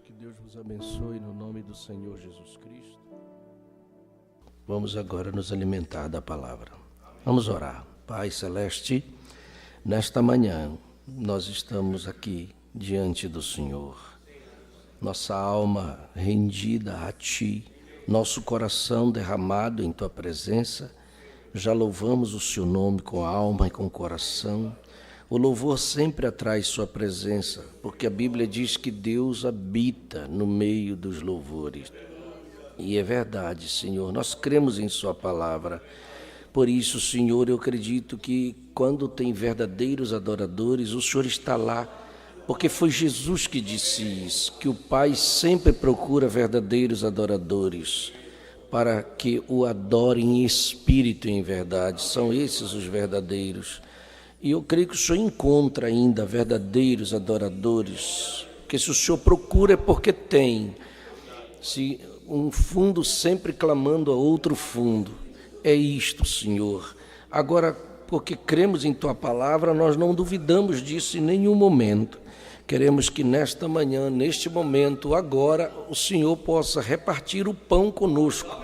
Que Deus vos abençoe no nome do Senhor Jesus Cristo. Vamos agora nos alimentar da palavra. Vamos orar. Pai Celeste, nesta manhã nós estamos aqui diante do Senhor. Nossa alma rendida a Ti, nosso coração derramado em Tua presença. Já louvamos o Seu nome com a alma e com o coração. O louvor sempre atrai sua presença, porque a Bíblia diz que Deus habita no meio dos louvores. E é verdade, Senhor, nós cremos em sua palavra. Por isso, Senhor, eu acredito que quando tem verdadeiros adoradores, o Senhor está lá, porque foi Jesus que disse isso, que o Pai sempre procura verdadeiros adoradores, para que o adorem em espírito e em verdade. São esses os verdadeiros. E eu creio que o Senhor encontra ainda verdadeiros adoradores, porque se o Senhor procura é porque tem. Se um fundo sempre clamando a outro fundo, é isto, Senhor. Agora, porque cremos em Tua palavra, nós não duvidamos disso em nenhum momento. Queremos que nesta manhã, neste momento, agora, o Senhor possa repartir o pão conosco.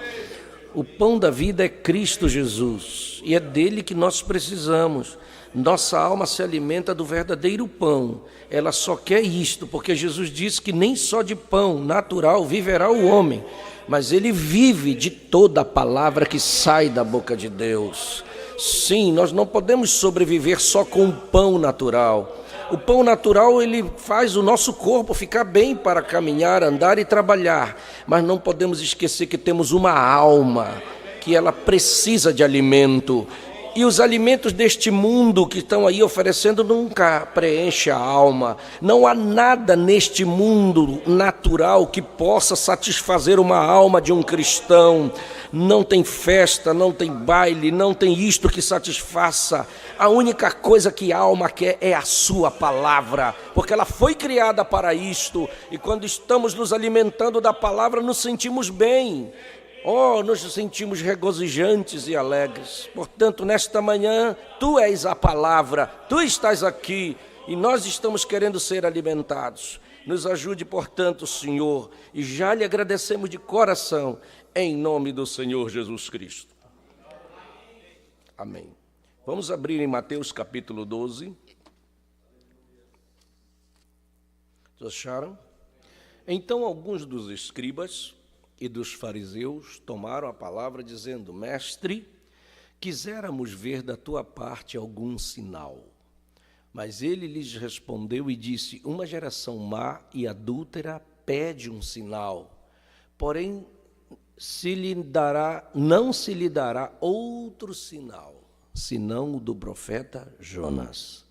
O pão da vida é Cristo Jesus, e é dele que nós precisamos. Nossa alma se alimenta do verdadeiro pão. Ela só quer isto, porque Jesus disse que nem só de pão natural viverá o homem, mas ele vive de toda a palavra que sai da boca de Deus. Sim, nós não podemos sobreviver só com o pão natural. O pão natural, ele faz o nosso corpo ficar bem para caminhar, andar e trabalhar, mas não podemos esquecer que temos uma alma, que ela precisa de alimento. E os alimentos deste mundo que estão aí oferecendo nunca preenche a alma. Não há nada neste mundo natural que possa satisfazer uma alma de um cristão. Não tem festa, não tem baile, não tem isto que satisfaça. A única coisa que a alma quer é a sua palavra, porque ela foi criada para isto. E quando estamos nos alimentando da palavra, nos sentimos bem. Nos sentimos regozijantes e alegres. Portanto, nesta manhã, Tu és a palavra, Tu estás aqui e nós estamos querendo ser alimentados. Nos ajude, portanto, Senhor, e já lhe agradecemos de coração, em nome do Senhor Jesus Cristo. Amém. Vamos abrir em Mateus capítulo 12. Vocês acharam? Então, alguns dos escribas e dos fariseus tomaram a palavra dizendo: Mestre, quiséramos ver da tua parte algum sinal. Mas ele lhes respondeu e disse: Uma geração má e adúltera pede um sinal, porém não se lhe dará outro sinal, senão o do profeta Jonas.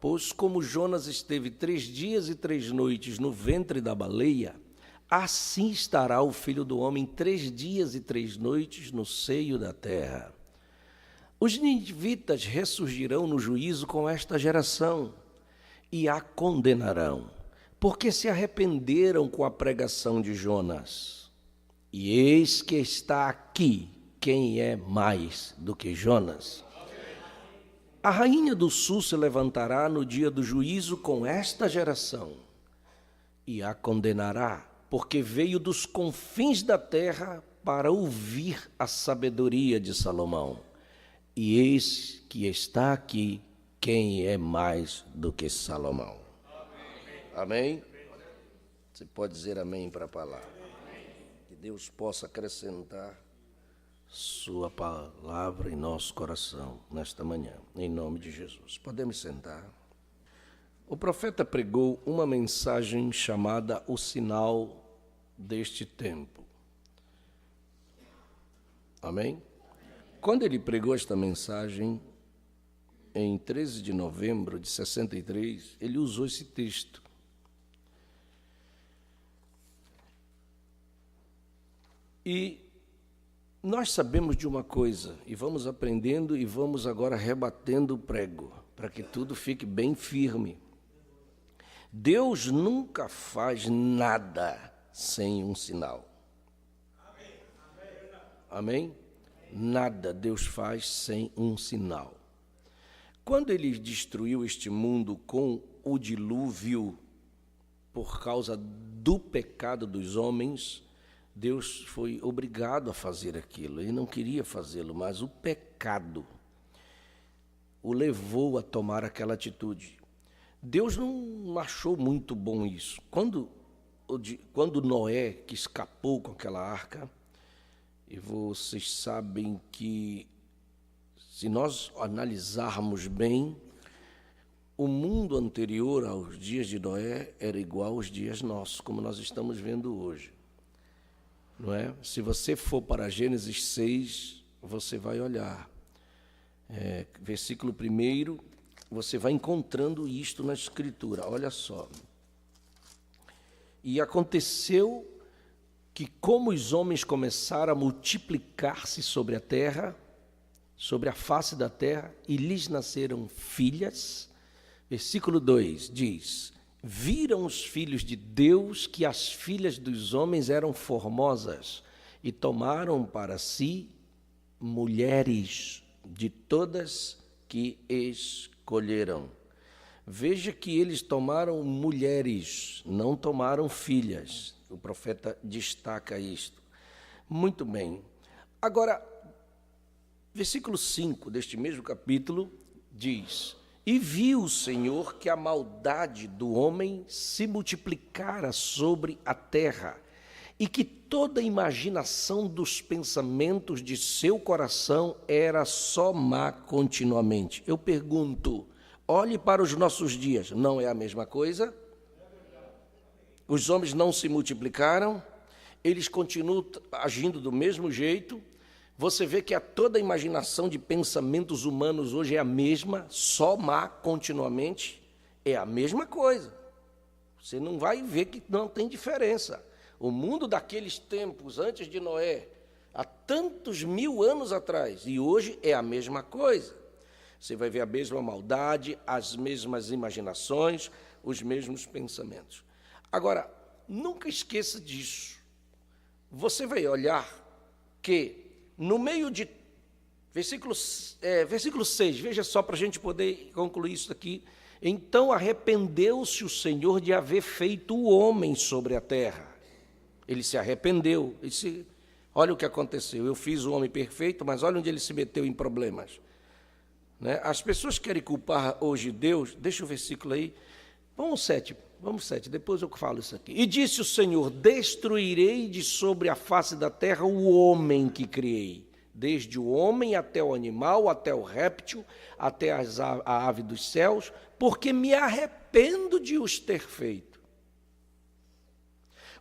Pois como Jonas esteve 3 dias e 3 noites no ventre da baleia, assim estará o Filho do Homem 3 dias e 3 noites no seio da terra. Os ninivitas ressurgirão no juízo com esta geração e a condenarão, porque se arrependeram com a pregação de Jonas. E eis que está aqui quem é mais do que Jonas. A rainha do sul se levantará no dia do juízo com esta geração e a condenará, porque veio dos confins da terra para ouvir a sabedoria de Salomão. E eis que está aqui quem é mais do que Salomão. Amém? Você pode dizer amém para a palavra. Que Deus possa acrescentar sua palavra em nosso coração nesta manhã, em nome de Jesus. Podemos sentar. O profeta pregou uma mensagem chamada O Sinal deste Tempo. Amém? Quando ele pregou esta mensagem, em 13 de novembro de 63, ele usou esse texto. E nós sabemos de uma coisa, e vamos aprendendo e vamos agora rebatendo o prego, para que tudo fique bem firme. Deus nunca faz nada sem um sinal. Amém? Nada Deus faz sem um sinal. Quando ele destruiu este mundo com o dilúvio, por causa do pecado dos homens, Deus foi obrigado a fazer aquilo. Ele não queria fazê-lo, mas o pecado o levou a tomar aquela atitude. Deus não achou muito bom isso. Quando Noé, que escapou com aquela arca, e vocês sabem que, se nós analisarmos bem, o mundo anterior aos dias de Noé era igual aos dias nossos, como nós estamos vendo hoje. Não é? Se você for para Gênesis 6, você vai olhar. Versículo 1, você vai encontrando isto na Escritura. Olha só. E aconteceu que, como os homens começaram a multiplicar-se sobre a terra, sobre a face da terra, e lhes nasceram filhas, versículo 2 diz: viram os filhos de Deus que as filhas dos homens eram formosas, e tomaram para si mulheres de todas que escolheram. Veja que eles tomaram mulheres, não tomaram filhas. O profeta destaca isto. Muito bem. Agora, versículo 5 deste mesmo capítulo diz: e viu o Senhor que a maldade do homem se multiplicara sobre a terra, e que toda a imaginação dos pensamentos de seu coração era só má continuamente. Eu pergunto, olhe para os nossos dias, não é a mesma coisa? Os homens não se multiplicaram, eles continuam agindo do mesmo jeito. Você vê que toda a imaginação de pensamentos humanos hoje é a mesma, só má continuamente, é a mesma coisa. Você não vai ver que não tem diferença. O mundo daqueles tempos, antes de Noé, há tantos 1000 anos atrás, e hoje é a mesma coisa. Você vai ver a mesma maldade, as mesmas imaginações, os mesmos pensamentos. Agora, nunca esqueça disso. Você vai olhar que, no meio de... Versículo 6, veja só para a gente poder concluir isso aqui. Então arrependeu-se o Senhor de haver feito o homem sobre a terra. Ele se arrependeu. Olha o que aconteceu. Eu fiz o homem perfeito, mas olha onde ele se meteu em problemas. Né? As pessoas querem culpar hoje Deus. Deixa o versículo aí. Vamos 7, depois eu falo isso aqui. E disse o Senhor: destruirei de sobre a face da terra o homem que criei, desde o homem até o animal, até o réptil, até a ave dos céus, porque me arrependo de os ter feito.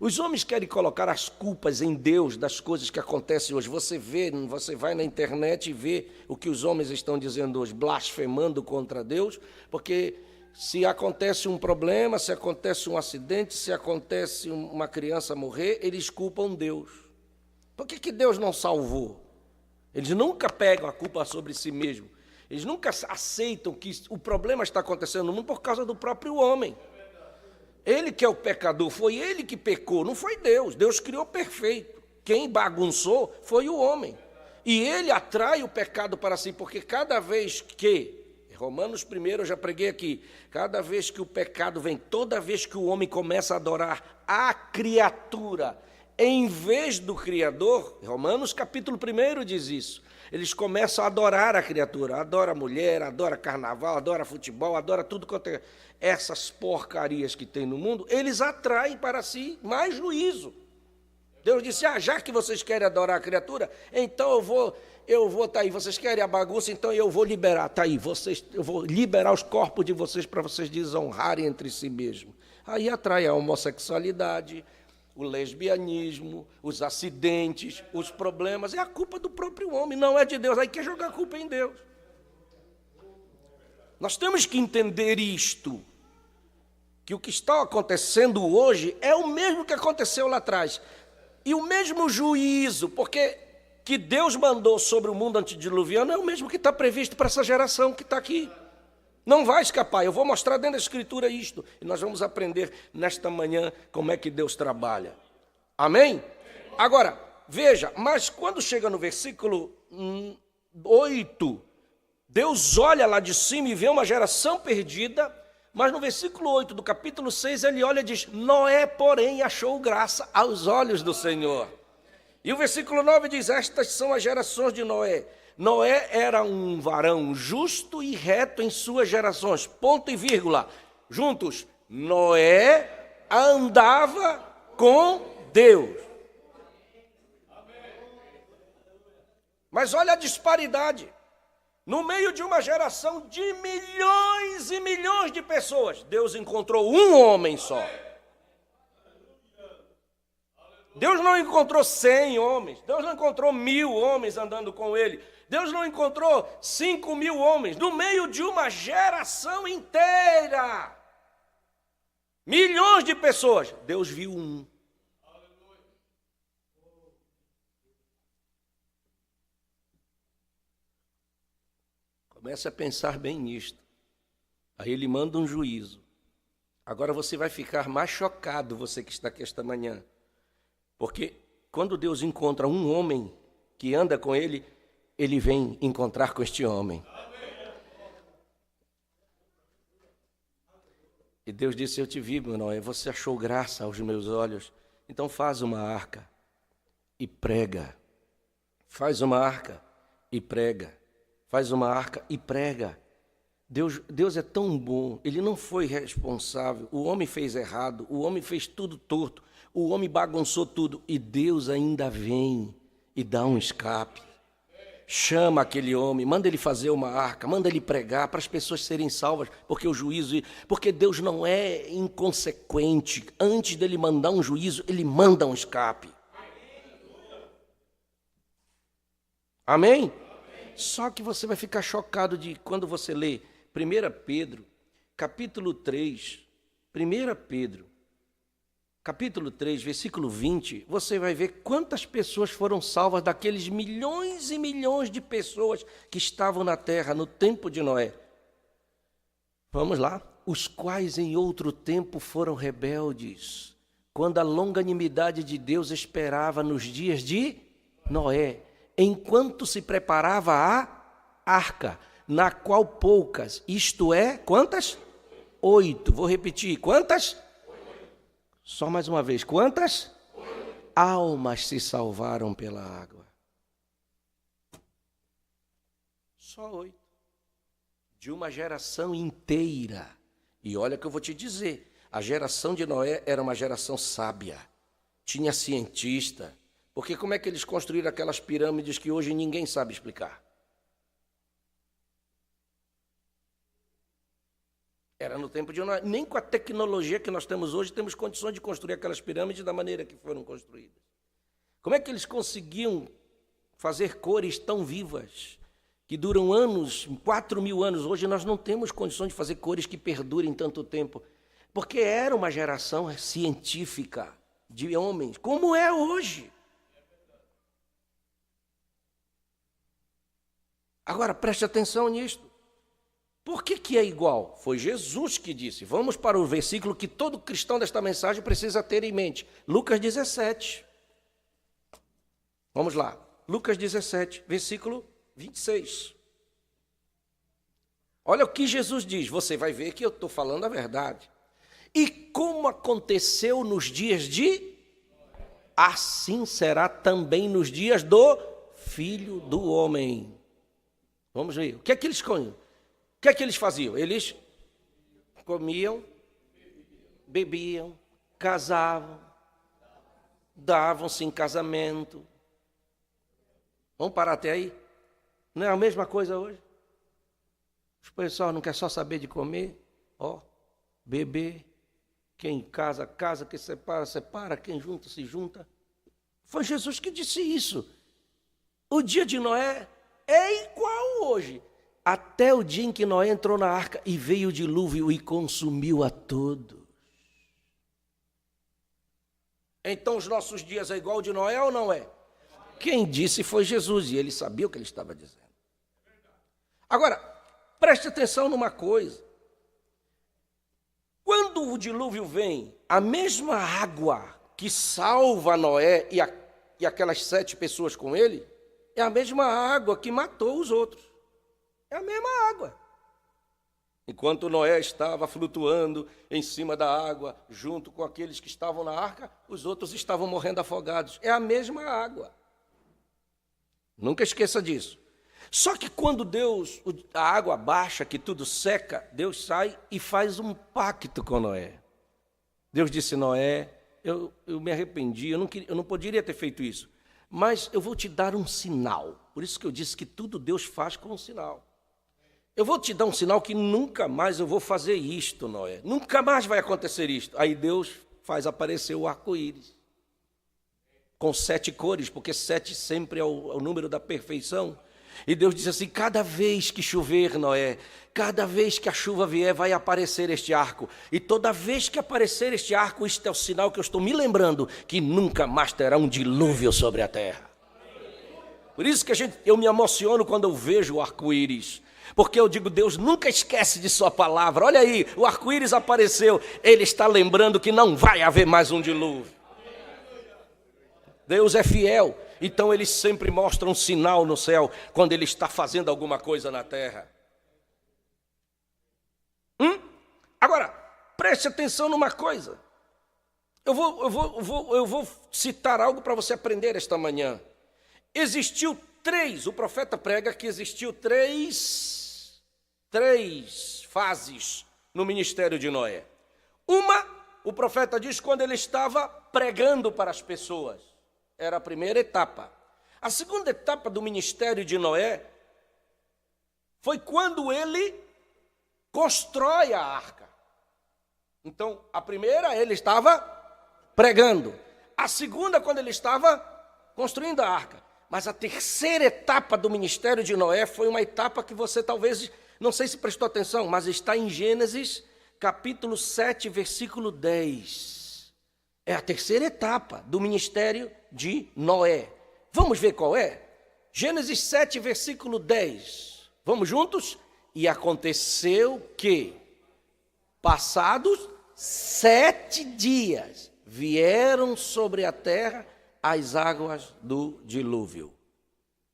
Os homens querem colocar as culpas em Deus das coisas que acontecem hoje. Você vai na internet e vê o que os homens estão dizendo hoje, blasfemando contra Deus, porque se acontece um problema, se acontece um acidente, se acontece uma criança morrer, eles culpam Deus. Por que Deus não salvou? Eles nunca pegam a culpa sobre si mesmo. Eles nunca aceitam que o problema está acontecendo no mundo por causa do próprio homem. Ele que é o pecador, foi ele que pecou, não foi Deus. Deus criou perfeito. Quem bagunçou foi o homem. E ele atrai o pecado para si, porque cada vez que... Romanos 1, eu já preguei aqui. Cada vez que o pecado vem, toda vez que o homem começa a adorar a criatura em vez do Criador, Romanos capítulo 1 diz isso, eles começam a adorar a criatura, adora a mulher, adora carnaval, adora futebol, adora tudo quanto é essas porcarias que tem no mundo, eles atraem para si mais juízo. Deus disse, já que vocês querem adorar a criatura, então eu vou tá aí, vocês querem a bagunça, então eu vou liberar, tá aí, eu vou liberar os corpos de vocês para vocês desonrarem entre si mesmos. Aí atrai a homossexualidade, o lesbianismo, os acidentes, os problemas, é a culpa do próprio homem, não é de Deus, aí quer jogar a culpa em Deus. Nós temos que entender isto, que o que está acontecendo hoje é o mesmo que aconteceu lá atrás, e o mesmo juízo, porque que Deus mandou sobre o mundo antediluviano é o mesmo que está previsto para essa geração que está aqui. Não vai escapar, eu vou mostrar dentro da Escritura isto, e nós vamos aprender nesta manhã como é que Deus trabalha. Amém? Agora, veja, mas quando chega no versículo 8, Deus olha lá de cima e vê uma geração perdida, mas no versículo 8 do capítulo 6, ele olha e diz, Noé, porém, achou graça aos olhos do Senhor. E o versículo 9 diz, estas são as gerações de Noé. Noé era um varão justo e reto em suas gerações, ponto e vírgula, juntos, Noé andava com Deus. Mas olha a disparidade, no meio de uma geração de milhões e milhões de pessoas, Deus encontrou um homem só. Deus não encontrou 100 homens, Deus não encontrou 1000 homens andando com ele, Deus não encontrou 5.000 homens, no meio de uma geração inteira, milhões de pessoas, Deus viu um. Comece a pensar bem nisto, aí ele manda um juízo, agora você vai ficar mais chocado, você que está aqui esta manhã, porque quando Deus encontra um homem que anda com ele, ele vem encontrar com este homem. E Deus disse, eu te vi, meu Noé, você achou graça aos meus olhos, então faz uma arca e prega. Faz uma arca e prega. Faz uma arca e prega. Deus é tão bom, ele não foi responsável, o homem fez errado, o homem fez tudo torto, o homem bagunçou tudo, e Deus ainda vem e dá um escape. Chama aquele homem, manda ele fazer uma arca, manda ele pregar para as pessoas serem salvas, porque Deus não é inconsequente, antes dele mandar um juízo, ele manda um escape. Amém? Só que você vai ficar chocado de quando você lê 1 Pedro, capítulo 3, 1 Pedro, capítulo 3, versículo 20, você vai ver quantas pessoas foram salvas daqueles milhões e milhões de pessoas que estavam na terra no tempo de Noé. Vamos lá. Os quais em outro tempo foram rebeldes, quando a longanimidade de Deus esperava nos dias de Noé, enquanto se preparava a arca, na qual poucas, isto é, quantas? 8. Vou repetir, quantas? Só mais uma vez, quantas? 8 almas se salvaram pela água. Só 8. De uma geração inteira. E olha que eu vou te dizer, a geração de Noé era uma geração sábia. Tinha cientista. Porque como é que eles construíram aquelas pirâmides que hoje ninguém sabe explicar? Era no tempo de Noé. Nem com a tecnologia que nós temos hoje, temos condições de construir aquelas pirâmides da maneira que foram construídas. Como é que eles conseguiam fazer cores tão vivas, que duram anos, 4.000 anos? Hoje nós não temos condições de fazer cores que perdurem tanto tempo. Porque era uma geração científica de homens, como é hoje. Agora, preste atenção nisto. Por que é igual? Foi Jesus que disse. Vamos para o versículo que todo cristão desta mensagem precisa ter em mente. Lucas 17. Vamos lá. Lucas 17, versículo 26. Olha o que Jesus diz. Você vai ver que eu estou falando a verdade. E como aconteceu nos dias de... assim será também nos dias do Filho do Homem. Vamos ver. O que é que eles comiam? O que é que eles faziam? Eles comiam, bebiam, casavam, davam-se em casamento. Vamos parar até aí? Não é a mesma coisa hoje? Os pessoal não quer só saber de comer, beber. Quem casa, casa. Quem separa, separa. Quem junta, se junta. Foi Jesus que disse isso. O dia de Noé é igual hoje. Até o dia em que Noé entrou na arca e veio o dilúvio e consumiu a todos. Então os nossos dias é igual ao de Noé ou não é? Quem disse foi Jesus e ele sabia o que ele estava dizendo. Agora, preste atenção numa coisa. Quando o dilúvio vem, a mesma água que salva Noé e aquelas 7 pessoas com ele, é a mesma água que matou os outros. É a mesma água. Enquanto Noé estava flutuando em cima da água, junto com aqueles que estavam na arca, os outros estavam morrendo afogados. É a mesma água. Nunca esqueça disso. Só que quando a água baixa, que tudo seca, Deus sai e faz um pacto com Noé. Deus disse: Noé, eu me arrependi, eu não poderia ter feito isso, mas eu vou te dar um sinal. Por isso que eu disse que tudo Deus faz com um sinal. Eu vou te dar um sinal que nunca mais eu vou fazer isto, Noé. Nunca mais vai acontecer isto. Aí Deus faz aparecer o arco-íris. Com 7 cores, porque 7 sempre é o número da perfeição. E Deus disse assim: cada vez que chover, Noé, cada vez que a chuva vier, vai aparecer este arco. E toda vez que aparecer este arco, isto é o sinal que eu estou me lembrando, que nunca mais terá um dilúvio sobre a terra. Por isso que eu me emociono quando eu vejo o arco-íris. Porque eu digo: Deus nunca esquece de sua palavra. Olha aí, o arco-íris apareceu. Ele está lembrando que não vai haver mais um dilúvio. Deus é fiel. Então ele sempre mostra um sinal no céu quando ele está fazendo alguma coisa na terra. Agora, preste atenção numa coisa. Eu vou citar algo para você aprender esta manhã. O profeta prega que existiu três fases no ministério de Noé. Uma, o profeta diz, quando ele estava pregando para as pessoas. Era a primeira etapa. A segunda etapa do ministério de Noé foi quando ele constrói a arca. Então, a primeira, ele estava pregando. A segunda, quando ele estava construindo a arca. Mas a terceira etapa do ministério de Noé foi uma etapa que você talvez, não sei se prestou atenção, mas está em Gênesis, capítulo 7, versículo 10. É a terceira etapa do ministério de Noé. Vamos ver qual é? Gênesis 7, versículo 10. Vamos juntos? E aconteceu que, passados 7 dias, vieram sobre a terra as águas do dilúvio.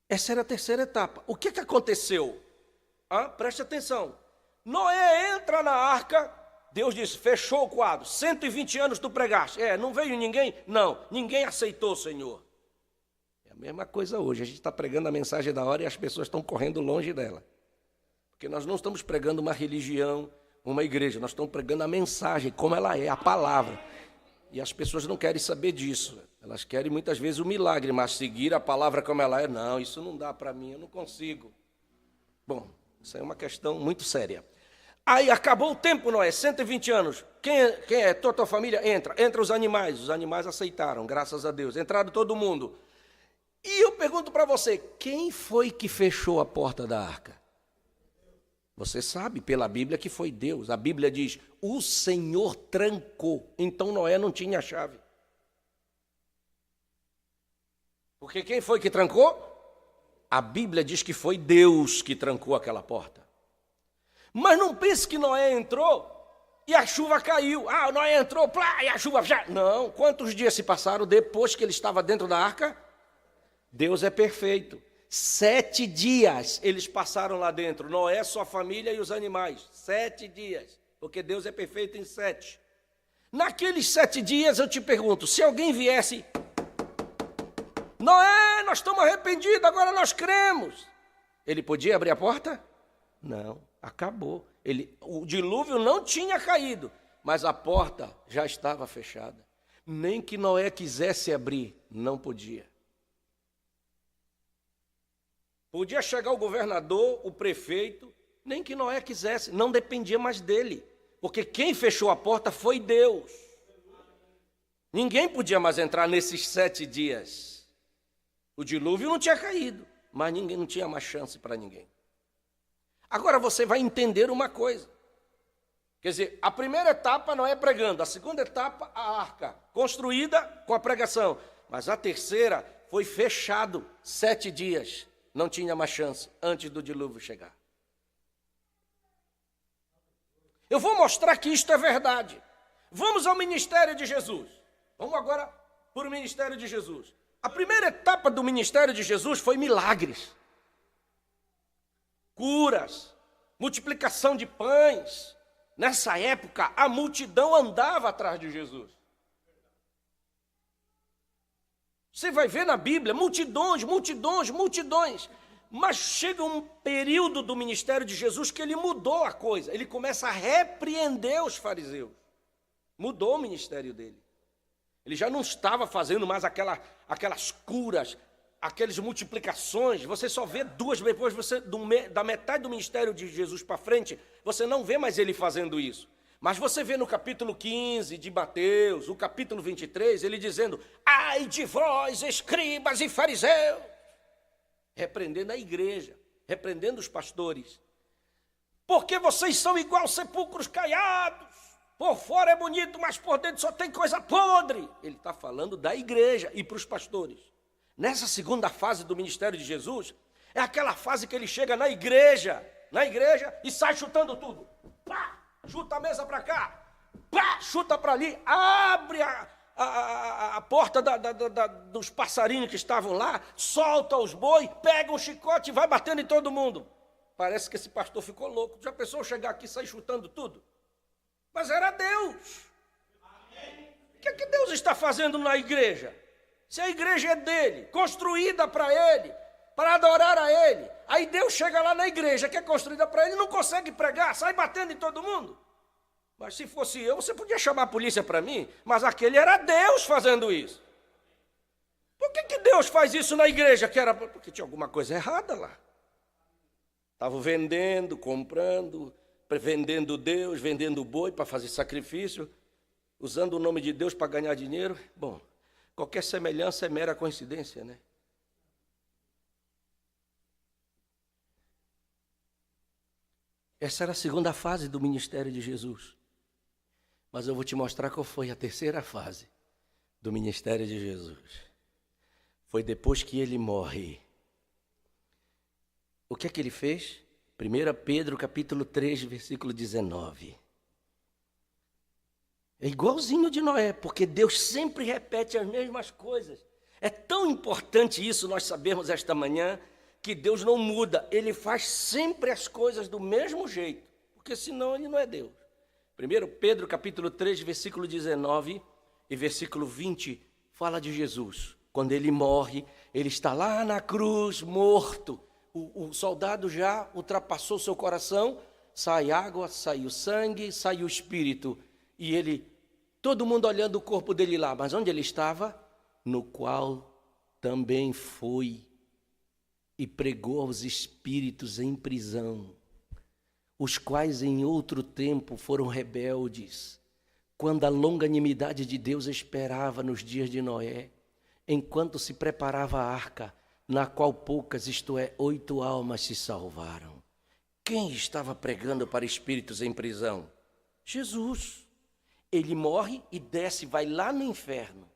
Essa era a terceira etapa. O que aconteceu? Preste atenção. Noé entra na arca. Deus disse: fechou o quadro, 120 anos tu pregaste. Não veio ninguém? Não, ninguém aceitou, Senhor. É a mesma coisa hoje, a gente está pregando a mensagem da hora e as pessoas estão correndo longe dela. Porque nós não estamos pregando uma religião, uma igreja, nós estamos pregando a mensagem, como ela é, a palavra. E as pessoas não querem saber disso. Elas querem muitas vezes o milagre, mas seguir a palavra como ela é, não, isso não dá para mim, eu não consigo. Bom, isso é uma questão muito séria. Aí acabou o tempo, Noé, 120 anos. Quem é? Tua família? Entra os animais aceitaram, graças a Deus. Entraram todo mundo. E eu pergunto para você, quem foi que fechou a porta da arca? Você sabe pela Bíblia que foi Deus. A Bíblia diz, o Senhor trancou. Então Noé não tinha a chave. Porque quem foi que trancou? A Bíblia diz que foi Deus que trancou aquela porta. Mas não pense que Noé entrou e a chuva caiu. Noé entrou, e a chuva já... Não, quantos dias se passaram depois que ele estava dentro da arca? Deus é perfeito. 7 dias eles passaram lá dentro. Noé, sua família e os animais. 7 dias, porque Deus é perfeito em 7. Naqueles 7 dias eu te pergunto, se alguém viesse Noé, nós estamos arrependidos, agora nós cremos. Ele podia abrir a porta? Não, acabou. O dilúvio não tinha caído, mas a porta já estava fechada. Nem que Noé quisesse abrir, não podia. Podia chegar o governador, o prefeito, nem que Noé quisesse, não dependia mais dele. Porque quem fechou a porta foi Deus. Ninguém podia mais entrar nesses 7 dias. O dilúvio não tinha caído, mas ninguém não tinha mais chance para ninguém. Agora você vai entender uma coisa. Quer dizer, a primeira etapa Noé pregando, a segunda etapa a arca, construída com a pregação. Mas a terceira foi fechado 7 dias. Não tinha mais chance antes do dilúvio chegar. Eu vou mostrar que isto é verdade. Vamos ao ministério de Jesus. Vamos agora para o ministério de Jesus. A primeira etapa do ministério de Jesus foi milagres. Curas, multiplicação de pães. Nessa época, a multidão andava atrás de Jesus. Você vai ver na Bíblia, multidões, multidões, multidões. Mas chega um período do ministério de Jesus que ele mudou a coisa. Ele começa a repreender os fariseus. Mudou o ministério dele. Ele já não estava fazendo mais aquelas curas, aquelas multiplicações. Você só vê 2, depois da metade do ministério de Jesus para frente, você não vê mais ele fazendo isso. Mas você vê no capítulo 15 de Mateus, o capítulo 23, ele dizendo: ai de vós, escribas e fariseus, repreendendo a igreja, repreendendo os pastores, porque vocês são igual sepulcros caiados, por fora é bonito, mas por dentro só tem coisa podre. Ele está falando da igreja e para os pastores. Nessa segunda fase do ministério de Jesus, é aquela fase que ele chega na igreja e sai chutando tudo. Pá, chuta a mesa para cá, pá, chuta para ali, abre a porta dos passarinhos que estavam lá, solta os boi, pega um chicote e vai batendo em todo mundo. Parece que esse pastor ficou louco. Já pensou chegar aqui e sair chutando tudo? Mas era Deus. O que é que Deus está fazendo na igreja? Se a igreja é dele, construída para ele, para adorar a ele, aí Deus chega lá na igreja que é construída para ele, não consegue pregar, sai batendo em todo mundo. Mas se fosse eu, você podia chamar a polícia para mim, mas aquele era Deus fazendo isso. Por que Deus faz isso na igreja? Porque tinha alguma coisa errada lá. Estavam vendendo, comprando, vendendo Deus, vendendo boi para fazer sacrifício, usando o nome de Deus para ganhar dinheiro. Bom, qualquer semelhança é mera coincidência, né? Essa era a segunda fase do ministério de Jesus. Mas eu vou te mostrar qual foi a terceira fase do ministério de Jesus. Foi depois que ele morre. O que é que ele fez? 1 Pedro capítulo 3, versículo 19. É igualzinho de Noé, porque Deus sempre repete as mesmas coisas. É tão importante isso nós sabermos esta manhã, que Deus não muda, ele faz sempre as coisas do mesmo jeito, porque senão ele não é Deus. 1 Pedro capítulo 3, versículo 19 e versículo 20, fala de Jesus. Quando ele morre, ele está lá na cruz, morto. O soldado já ultrapassou seu coração, sai água, sai o sangue, sai o espírito. E ele, todo mundo olhando o corpo dele lá, mas onde ele estava? No qual também foi e pregou aos espíritos em prisão, os quais em outro tempo foram rebeldes, quando a longanimidade de Deus esperava nos dias de Noé, enquanto se preparava a arca, na qual poucas, isto é, 8 almas se salvaram. Quem estava pregando para espíritos em prisão? Jesus. Ele morre e desce, vai lá no inferno.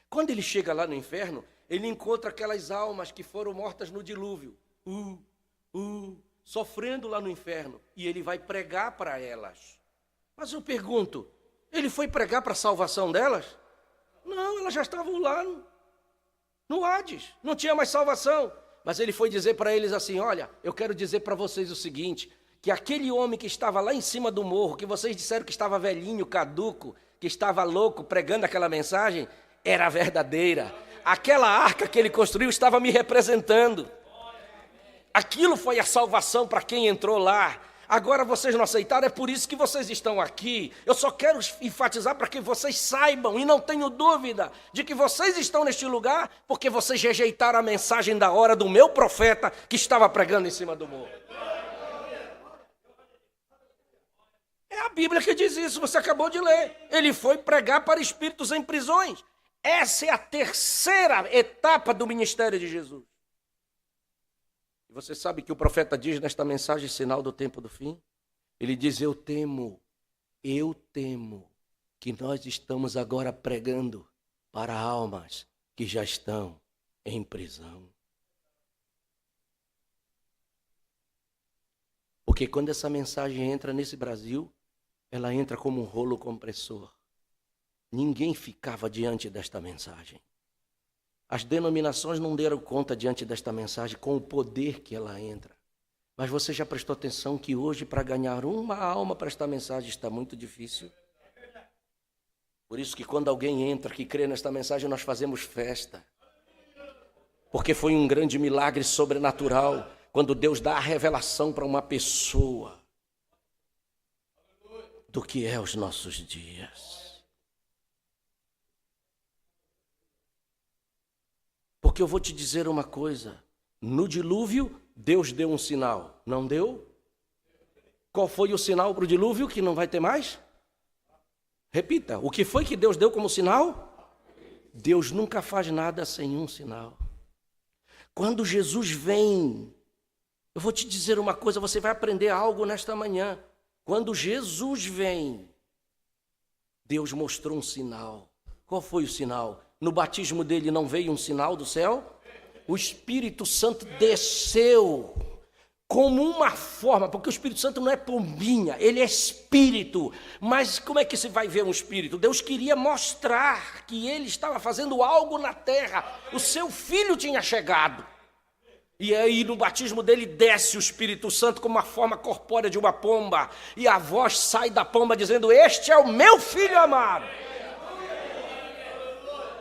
Quando ele chega lá no inferno, ele encontra aquelas almas que foram mortas no dilúvio, sofrendo lá no inferno, e ele vai pregar para elas. Mas eu pergunto, ele foi pregar para a salvação delas? Não, elas já estavam lá no Hades, não tinha mais salvação. Mas ele foi dizer para eles assim: olha, eu quero dizer para vocês o seguinte, que aquele homem que estava lá em cima do morro, que vocês disseram que estava velhinho, caduco, que estava louco, pregando aquela mensagem, era verdadeira. Aquela arca que ele construiu estava me representando. Aquilo foi a salvação para quem entrou lá. Agora vocês não aceitaram, é por isso que vocês estão aqui. Eu só quero enfatizar para que vocês saibam, e não tenho dúvida, de que vocês estão neste lugar porque vocês rejeitaram a mensagem da hora do meu profeta que estava pregando em cima do morro. É a Bíblia que diz isso, você acabou de ler. Ele foi pregar para espíritos em prisões. Essa é a terceira etapa do ministério de Jesus. E você sabe que o profeta diz nesta mensagem, sinal do tempo do fim? Ele diz, eu temo que nós estamos agora pregando para almas que já estão em prisão. Porque quando essa mensagem entra nesse Brasil, ela entra como um rolo compressor. Ninguém ficava diante desta mensagem. As denominações não deram conta diante desta mensagem com o poder que ela entra. Mas você já prestou atenção que hoje, para ganhar uma alma para esta mensagem, está muito difícil? Por isso que quando alguém entra que crê nesta mensagem, nós fazemos festa. Porque foi um grande milagre sobrenatural, quando Deus dá a revelação para uma pessoa do que é os nossos dias. Porque eu vou te dizer uma coisa, no dilúvio, Deus deu um sinal, não deu? Qual foi o sinal para o dilúvio que não vai ter mais? Repita, o que foi que Deus deu como sinal? Deus nunca faz nada sem um sinal. Quando Jesus vem, eu vou te dizer uma coisa, você vai aprender algo nesta manhã. Quando Jesus vem, Deus mostrou um sinal. Qual foi o sinal? No batismo dele não veio um sinal do céu? O Espírito Santo desceu como uma forma, porque o Espírito Santo não é pombinha, ele é espírito. Mas como é que se vai ver um espírito? Deus queria mostrar que ele estava fazendo algo na terra. O seu filho tinha chegado. E aí no batismo dele desce o Espírito Santo como uma forma corpórea de uma pomba. E a voz sai da pomba dizendo, este é o meu filho amado.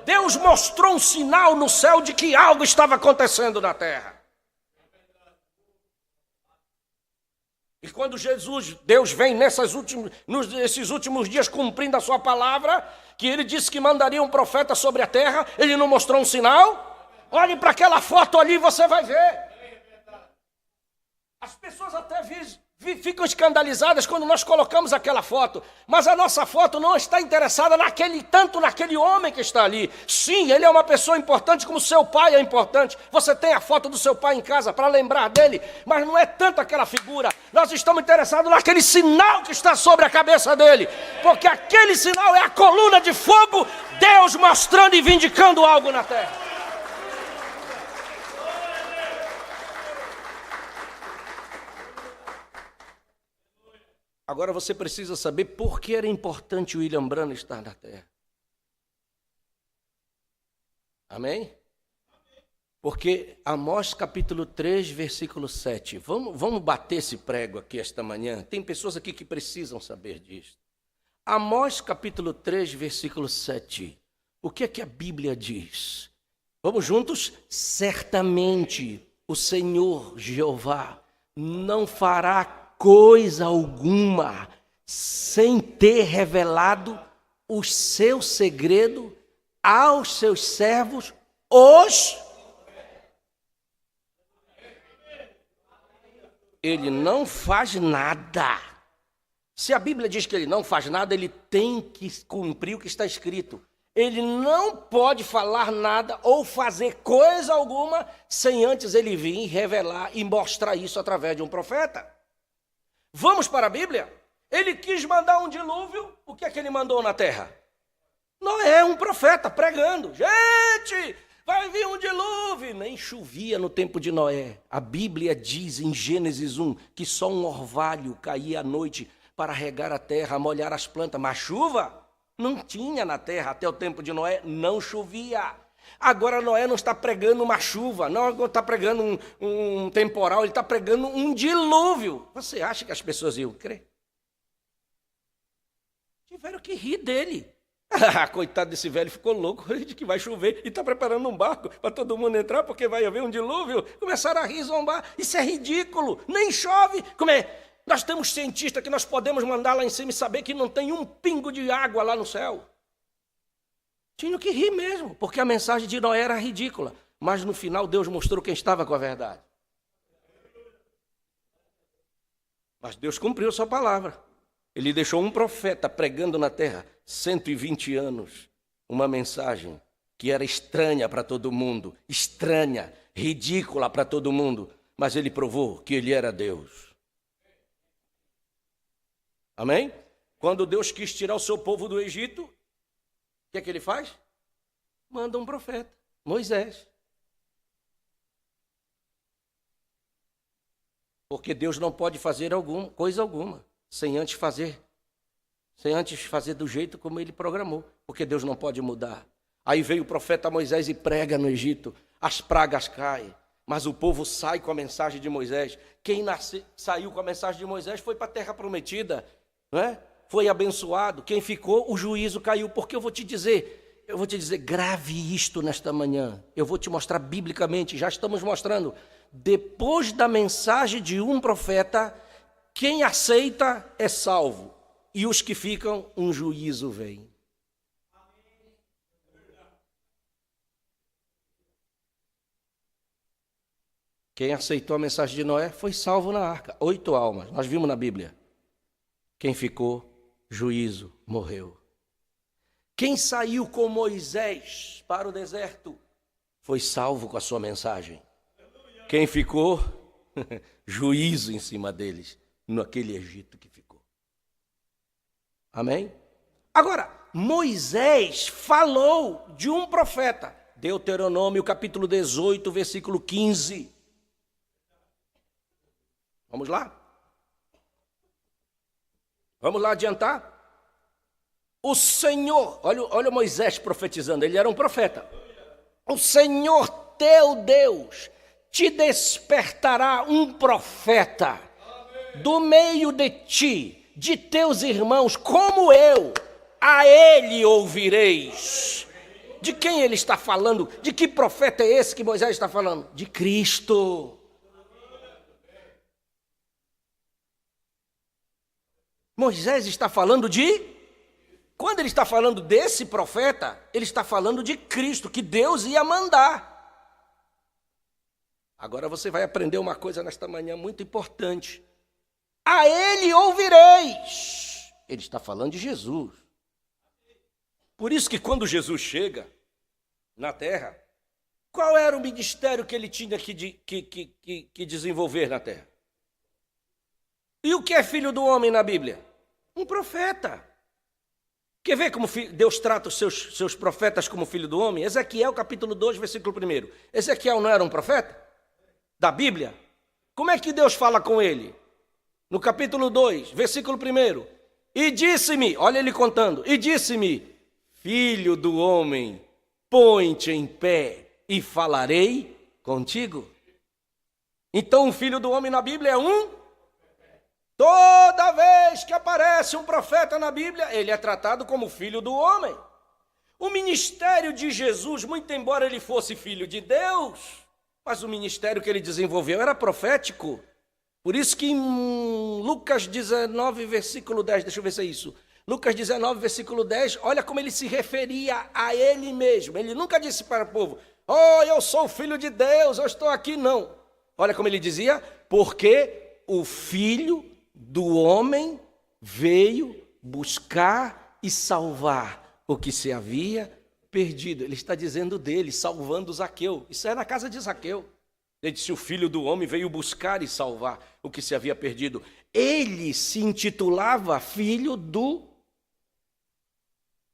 Deus mostrou um sinal no céu de que algo estava acontecendo na terra. E quando Deus vem nesses últimos dias cumprindo a sua palavra, que ele disse que mandaria um profeta sobre a terra, ele não mostrou um sinal? Olhe para aquela foto ali e você vai ver. As pessoas até ficam escandalizadas quando nós colocamos aquela foto, mas a nossa foto não está interessada tanto naquele homem que está ali. Sim, ele é uma pessoa importante como seu pai é importante. Você tem a foto do seu pai em casa para lembrar dele, mas não é tanto aquela figura. Nós estamos interessados naquele sinal que está sobre a cabeça dele, porque aquele sinal é a coluna de fogo, Deus mostrando e vindicando algo na terra. Agora você precisa saber por que era importante o William Branham estar na terra. Amém? Porque Amós capítulo 3, versículo 7. Vamos bater esse prego aqui esta manhã. Tem pessoas aqui que precisam saber disso. Amós capítulo 3, versículo 7. O que é que a Bíblia diz? Vamos juntos? Certamente o Senhor Jeová não fará coisa alguma sem ter revelado o seu segredo aos seus servos, Ele não faz nada. Se a Bíblia diz que ele não faz nada, ele tem que cumprir o que está escrito. Ele não pode falar nada ou fazer coisa alguma sem antes ele vir revelar e mostrar isso através de um profeta. Vamos para a Bíblia? Ele quis mandar um dilúvio, o que é que ele mandou na terra? Noé, um profeta, pregando. Gente, vai vir um dilúvio. Nem chovia no tempo de Noé. A Bíblia diz em Gênesis 1 que só um orvalho caía à noite para regar a terra, molhar as plantas. Mas chuva não tinha na terra até o tempo de Noé, não chovia. Agora Noé não está pregando uma chuva, não está pregando um temporal, ele está pregando um dilúvio. Você acha que as pessoas iam crer? Tiveram que rir dele. Coitado desse velho, ficou louco, de que vai chover e está preparando um barco para todo mundo entrar, porque vai haver um dilúvio. Começaram a rir, zombar. Isso é ridículo, nem chove. Como é? Nós temos cientistas que nós podemos mandar lá em cima e saber que não tem um pingo de água lá no céu. Tinha que rir mesmo, porque a mensagem de Noé era ridícula. Mas no final Deus mostrou quem estava com a verdade. Mas Deus cumpriu sua palavra. Ele deixou um profeta pregando na terra 120 anos, uma mensagem que era estranha para todo mundo, estranha, ridícula para todo mundo, mas ele provou que ele era Deus. Amém? Quando Deus quis tirar o seu povo do Egito, o que é que ele faz? Manda um profeta, Moisés. Porque Deus não pode fazer coisa alguma sem antes fazer do jeito como ele programou, porque Deus não pode mudar. Aí veio o profeta Moisés e prega no Egito, as pragas caem, mas o povo sai com a mensagem de Moisés. Quem saiu com a mensagem de Moisés foi para a terra prometida, não é? Foi abençoado. Quem ficou, o juízo caiu. Porque eu vou te dizer, grave isto nesta manhã. Eu vou te mostrar biblicamente, já estamos mostrando. Depois da mensagem de um profeta, quem aceita é salvo. E os que ficam, um juízo vem. Quem aceitou a mensagem de Noé foi salvo na arca. 8 almas, nós vimos na Bíblia. Quem ficou, juízo, morreu. Quem saiu com Moisés para o deserto foi salvo com a sua mensagem. Quem ficou, juízo em cima deles, naquele Egito que ficou. Amém? Agora, Moisés falou de um profeta. Deuteronômio capítulo 18, versículo 15. Vamos lá? Vamos lá adiantar? O Senhor, olha Moisés profetizando, ele era um profeta. O Senhor teu Deus te despertará um profeta do meio de ti, de teus irmãos, como eu, a ele ouvireis. De quem ele está falando? De que profeta é esse que Moisés está falando? De Cristo. Moisés está falando quando ele está falando desse profeta, ele está falando de Cristo, que Deus ia mandar. Agora você vai aprender uma coisa nesta manhã muito importante. A ele ouvireis. Ele está falando de Jesus. Por isso que quando Jesus chega na terra, qual era o ministério que ele tinha que desenvolver na terra? E o que é filho do homem na Bíblia? Um profeta. Quer ver como Deus trata os seus profetas como filho do homem? Ezequiel capítulo 2, versículo 1. Ezequiel não era um profeta? Da Bíblia? Como é que Deus fala com ele? No capítulo 2, versículo 1. E disse-me, olha ele contando, e disse-me, filho do homem, põe-te em pé e falarei contigo. Então o filho do homem na Bíblia é toda vez que aparece um profeta na Bíblia, ele é tratado como filho do homem. O ministério de Jesus, muito embora ele fosse filho de Deus, mas o ministério que ele desenvolveu era profético. Por isso que em Lucas 19, versículo 10, deixa eu ver se é isso. Lucas 19, versículo 10, olha como ele se referia a ele mesmo. Ele nunca disse para o povo, eu sou o filho de Deus, eu estou aqui, não. Olha como ele dizia, porque o filho do homem veio buscar e salvar o que se havia perdido. Ele está dizendo dele, salvando Zaqueu. Isso é na casa de Zaqueu. Ele disse, o filho do homem veio buscar e salvar o que se havia perdido. Ele se intitulava filho do...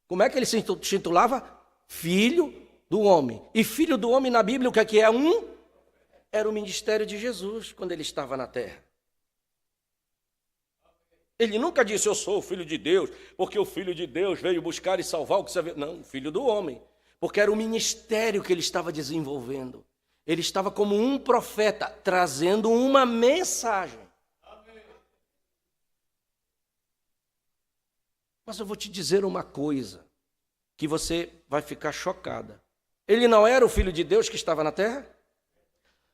Como é que ele se intitulava? Filho do homem. E filho do homem na Bíblia, o que é que é? Era o ministério de Jesus, quando ele estava na terra. Ele nunca disse, eu sou o filho de Deus, porque o filho de Deus veio buscar e salvar o que se havia... Não, filho do homem. Porque era o ministério que ele estava desenvolvendo. Ele estava como um profeta, trazendo uma mensagem. Mas eu vou te dizer uma coisa. que você vai ficar chocada. Ele não era o Filho de Deus que estava na terra?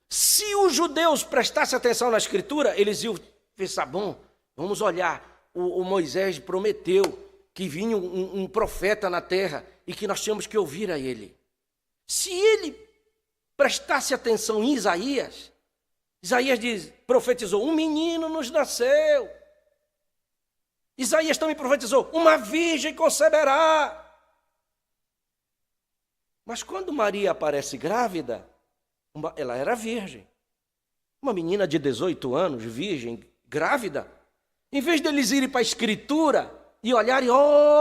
Se os judeus prestassem atenção na Escritura, eles iam pensar, bom, vamos olhar, o Moisés prometeu que vinha um profeta na terra e que nós tínhamos que ouvir a ele. Se ele prestasse atenção em Isaías profetizou, um menino nos nasceu. Isaías também profetizou, uma virgem conceberá. Mas quando Maria aparece grávida, ela era virgem. Uma menina de 18 anos, virgem, grávida. Em vez deles irem para a Escritura e olharem,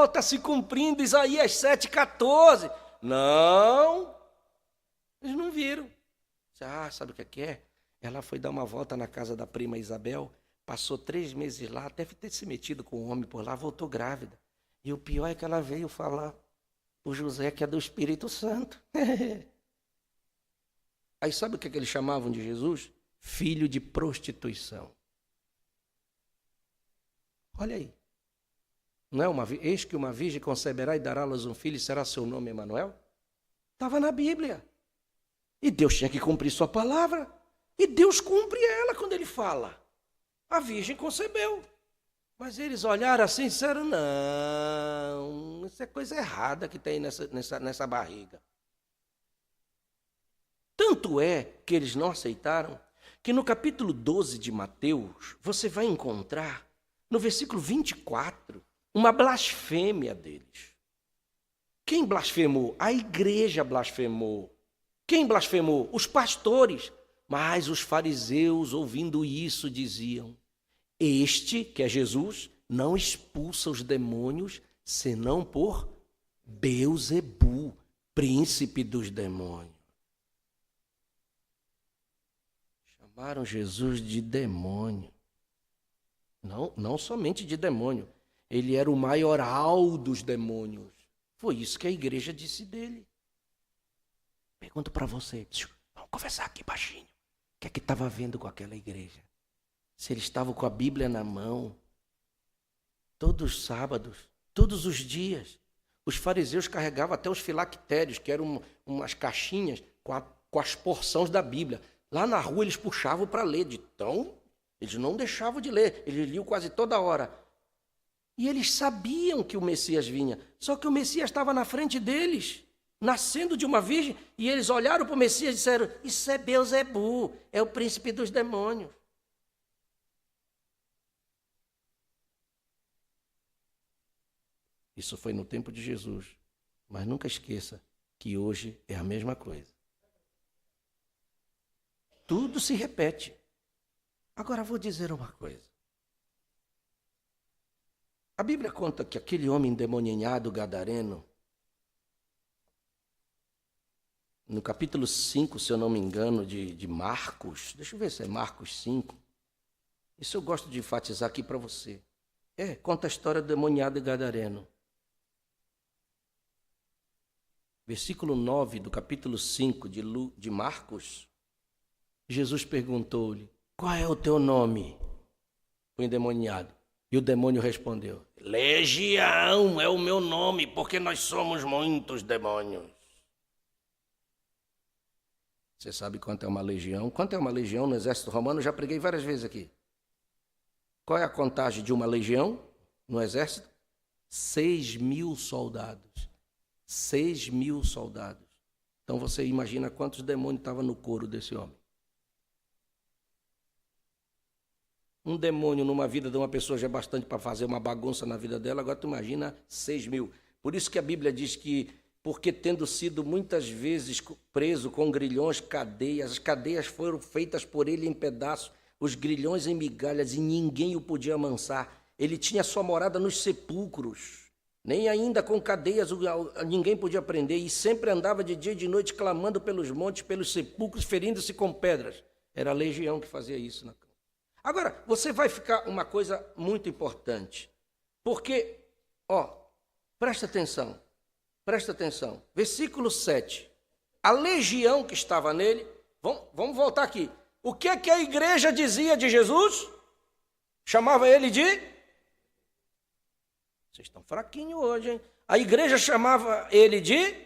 está se cumprindo Isaías 7,14. Não, eles não viram. Sabe o que é? Ela foi dar uma volta na casa da prima Isabel, passou 3 meses lá, deve ter se metido com um homem por lá, voltou grávida. E o pior é que ela veio falar o José, que é do Espírito Santo. Aí sabe o que eles chamavam de Jesus? Filho de prostituição. Olha aí. Não é eis que uma virgem conceberá e dará à luz um filho e será seu nome Emanuel? Estava na Bíblia. E Deus tinha que cumprir sua palavra. E Deus cumpre ela quando ele fala. A virgem concebeu. Mas eles olharam assim e disseram, não, isso é coisa errada que tem nessa barriga. Tanto é que eles não aceitaram, que no capítulo 12 de Mateus, você vai encontrar, no versículo 24, uma blasfêmia deles. Quem blasfemou? A igreja blasfemou. Quem blasfemou? Os pastores. Mas os fariseus, ouvindo isso, diziam, este, que é Jesus, não expulsa os demônios, senão por Beelzebu, príncipe dos demônios. Chamaram Jesus de demônio. Não somente de demônio. Ele era o maioral dos demônios. Foi isso que a igreja disse dele. Pergunto para você, vamos conversar aqui baixinho. O que é que estava vendo com aquela igreja? Se eles estavam com a Bíblia na mão, todos os sábados, todos os dias. Os fariseus carregavam até os filactérios, que eram umas caixinhas com as porções da Bíblia. Lá na rua eles puxavam para ler, então eles não deixavam de ler, eles liam quase toda hora. E eles sabiam que o Messias vinha, só que o Messias estava na frente deles, nascendo de uma virgem, e eles olharam para o Messias e disseram, isso é Beelzebu, é o príncipe dos demônios. Isso foi no tempo de Jesus, mas nunca esqueça que hoje é a mesma coisa. Tudo se repete. Agora vou dizer uma coisa. A Bíblia conta que aquele homem endemoniado gadareno, no capítulo 5, se eu não me engano, de Marcos, deixa eu ver se é Marcos 5, isso eu gosto de enfatizar aqui para você. Conta a história do demoniado e gadareno. Versículo 9 do capítulo 5 de Marcos, Jesus perguntou-lhe, qual é o teu nome? O endemoniado. E o demônio respondeu, Legião é o meu nome, porque nós somos muitos demônios. Você sabe quanto é uma legião? Quanto é uma legião no exército romano? Eu já preguei várias vezes aqui. Qual é a contagem de uma legião no exército? 6.000 soldados. 6.000 soldados. Então você imagina quantos demônios estavam no couro desse homem. Um demônio numa vida de uma pessoa já é bastante para fazer uma bagunça na vida dela, agora tu imagina 6.000. Por isso que a Bíblia diz que, porque tendo sido muitas vezes preso com grilhões, cadeias, as cadeias foram feitas por ele em pedaços, os grilhões em migalhas, e ninguém o podia amansar. Ele tinha sua morada nos sepulcros. Nem ainda com cadeias ninguém podia prender, e sempre andava de dia e de noite clamando pelos montes, pelos sepulcros, ferindo-se com pedras. Era a legião que fazia isso na cama. Agora, você vai ficar uma coisa muito importante, porque, presta atenção, versículo 7, a legião que estava nele, vamos voltar aqui, o que é que a igreja dizia de Jesus? Chamava ele de... Vocês estão fraquinhos hoje, hein? A igreja chamava ele de...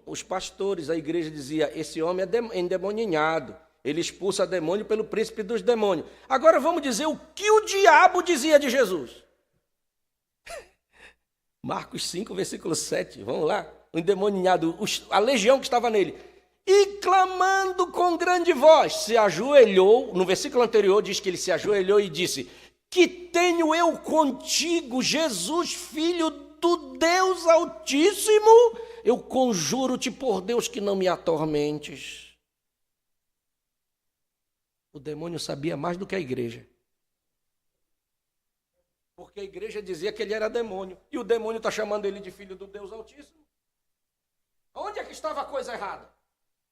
Os pastores, a igreja dizia, esse homem é endemoninhado. Ele expulsa demônio pelo príncipe dos demônios. Agora vamos dizer o que o diabo dizia de Jesus. Marcos 5, versículo 7. Vamos lá. O endemoninhado, a legião que estava nele. E clamando com grande voz, se ajoelhou. No versículo anterior diz que ele se ajoelhou e disse: que tenho eu contigo, Jesus, filho do Deus Altíssimo? Eu conjuro-te por Deus que não me atormentes. O demônio sabia mais do que a igreja. Porque a igreja dizia que ele era demônio. E o demônio está chamando ele de filho do Deus Altíssimo. Onde é que estava a coisa errada?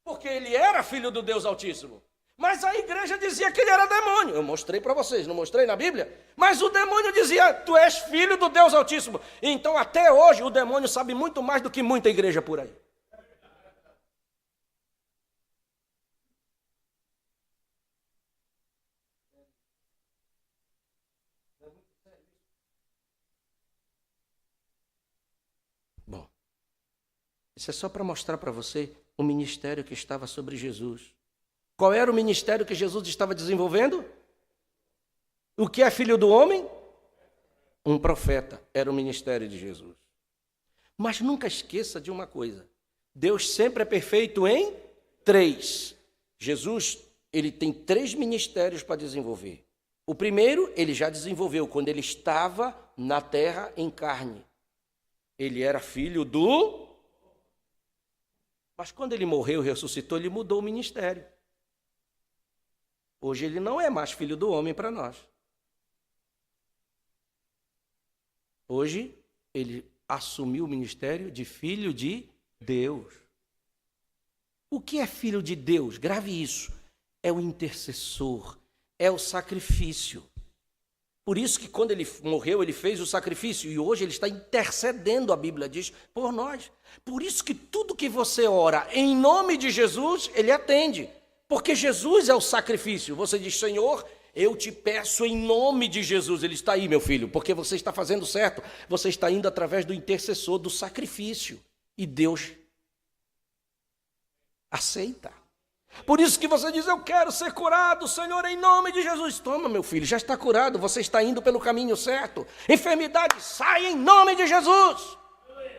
Porque ele era filho do Deus Altíssimo. Mas a igreja dizia que ele era demônio. Eu mostrei para vocês, não mostrei na Bíblia? Mas o demônio dizia, tu és filho do Deus Altíssimo. Então até hoje o demônio sabe muito mais do que muita igreja por aí. Bom, isso é só para mostrar para você o ministério que estava sobre Jesus. Qual era o ministério que Jesus estava desenvolvendo? O que é filho do homem? Um profeta. Era o ministério de Jesus. Mas nunca esqueça de uma coisa. Deus sempre é perfeito em 3. Jesus, ele tem 3 ministérios para desenvolver. O primeiro, ele já desenvolveu quando ele estava na terra em carne. Ele era filho do... Mas quando ele morreu e ressuscitou, ele mudou o ministério. Hoje ele não é mais filho do homem para nós. Hoje ele assumiu o ministério de filho de Deus. O que é filho de Deus? Grave isso. É o intercessor, é o sacrifício. Por isso que quando ele morreu, ele fez o sacrifício e hoje ele está intercedendo, a Bíblia diz, por nós. Por isso que tudo que você ora em nome de Jesus, ele atende. Porque Jesus é o sacrifício. Você diz, Senhor, eu te peço em nome de Jesus. Ele está aí, meu filho, porque você está fazendo certo. Você está indo através do intercessor, do sacrifício. E Deus aceita. Por isso que você diz, eu quero ser curado, Senhor, em nome de Jesus. Toma, meu filho, já está curado, você está indo pelo caminho certo. Enfermidade, sai em nome de Jesus.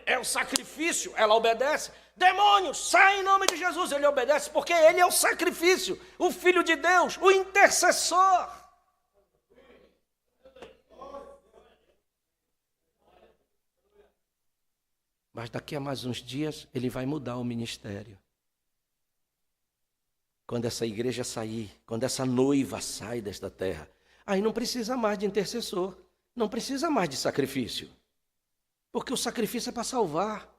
É o sacrifício, ela obedece. Demônio, sai em nome de Jesus. Ele obedece porque ele é o sacrifício, o Filho de Deus, o intercessor. Mas daqui a mais uns dias ele vai mudar o ministério. Quando essa igreja sair, quando essa noiva sai desta terra, aí não precisa mais de intercessor, não precisa mais de sacrifício. Porque o sacrifício é para salvar,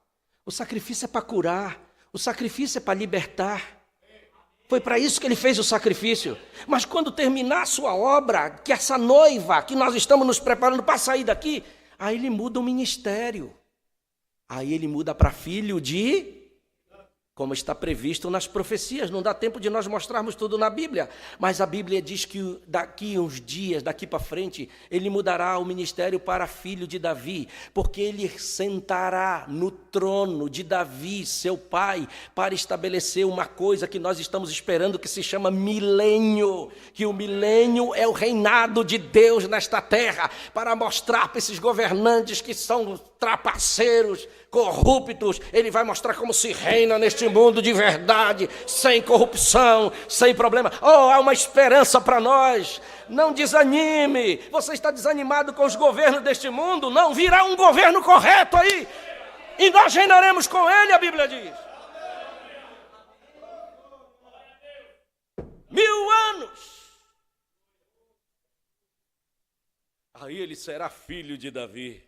o sacrifício é para curar, o sacrifício é para libertar. Foi para isso que ele fez o sacrifício. Mas quando terminar a sua obra, que essa noiva, que nós estamos nos preparando para sair daqui, aí ele muda o ministério. Aí ele muda para filho de... Como está previsto nas profecias, não dá tempo de nós mostrarmos tudo na Bíblia, mas a Bíblia diz que daqui uns dias, daqui para frente, ele mudará o ministério para filho de Davi, porque ele sentará no trono de Davi, seu pai, para estabelecer uma coisa que nós estamos esperando, que se chama milênio, que o milênio é o reinado de Deus nesta terra, para mostrar para esses governantes que são trapaceiros, corruptos, ele vai mostrar como se reina neste mundo de verdade, sem corrupção, sem problema. Oh, há uma esperança para nós. Não desanime. Você está desanimado com os governos deste mundo? Não, virá um governo correto aí. E nós reinaremos com ele, a Bíblia diz. 1000 anos. Aí ele será filho de Davi.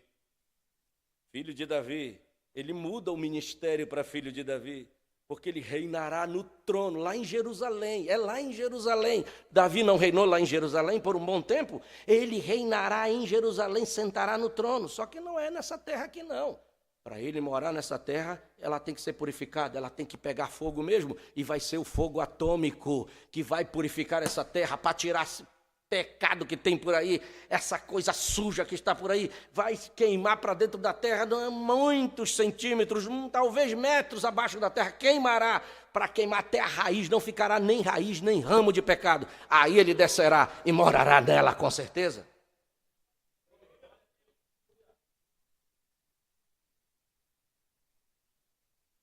Filho de Davi. Ele muda o ministério para filho de Davi, porque ele reinará no trono, lá em Jerusalém. É lá em Jerusalém. Davi não reinou lá em Jerusalém por um bom tempo? Ele reinará em Jerusalém, sentará no trono. Só que não é nessa terra aqui, não. Para ele morar nessa terra, ela tem que ser purificada, ela tem que pegar fogo mesmo, e vai ser o fogo atômico que vai purificar essa terra para tirar pecado que tem por aí, essa coisa suja que está por aí, vai queimar para dentro da terra, muitos centímetros, talvez metros abaixo da terra, queimará, para queimar até a raiz, não ficará nem raiz, nem ramo de pecado. Aí ele descerá e morará nela, com certeza.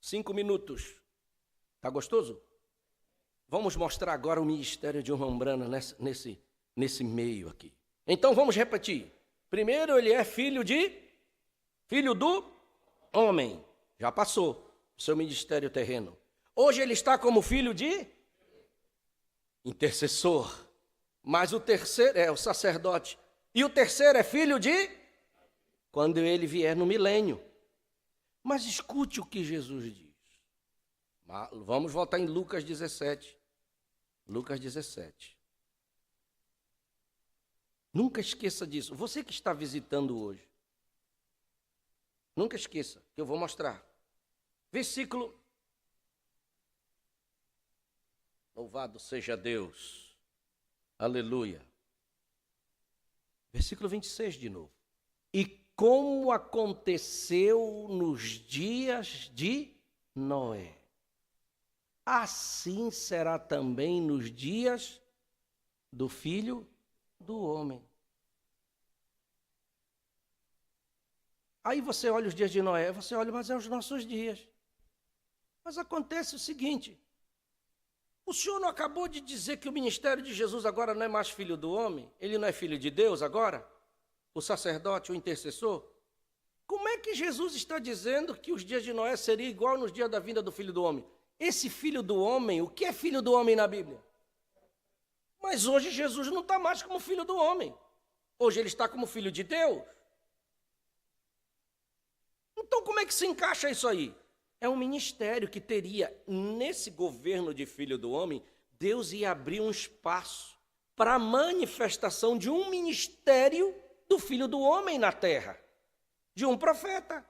Cinco minutos. Está gostoso? Vamos mostrar agora o ministério de Rembrandt nesse meio aqui. Então vamos repetir. Primeiro, ele é filho do homem. Já passou o seu ministério terreno. Hoje ele está como filho de intercessor. Mas o terceiro é o sacerdote. E o terceiro é filho de quando ele vier no milênio. Mas escute o que Jesus diz. Vamos voltar em Lucas 17. Lucas 17. Nunca esqueça disso. Você que está visitando hoje, nunca esqueça, que eu vou mostrar. Versículo. Louvado seja Deus. Aleluia. Versículo 26 de novo. E como aconteceu nos dias de Noé, assim será também nos dias do Filho do Homem. Aí você olha os dias de Noé, você olha, mas é os nossos dias. Mas acontece o seguinte, o senhor não acabou de dizer que o ministério de Jesus agora não é mais filho do homem? Ele não é filho de Deus agora? O sacerdote, o intercessor? Como é que Jesus está dizendo que os dias de Noé seriam igual nos dias da vinda do Filho do Homem? Esse Filho do Homem, o que é Filho do Homem na Bíblia? Mas hoje Jesus não está mais como Filho do Homem. Hoje ele está como Filho de Deus. Então como é que se encaixa isso aí? É um ministério que teria, nesse governo de Filho do Homem, Deus ia abrir um espaço para a manifestação de um ministério do Filho do Homem na terra, de um profeta.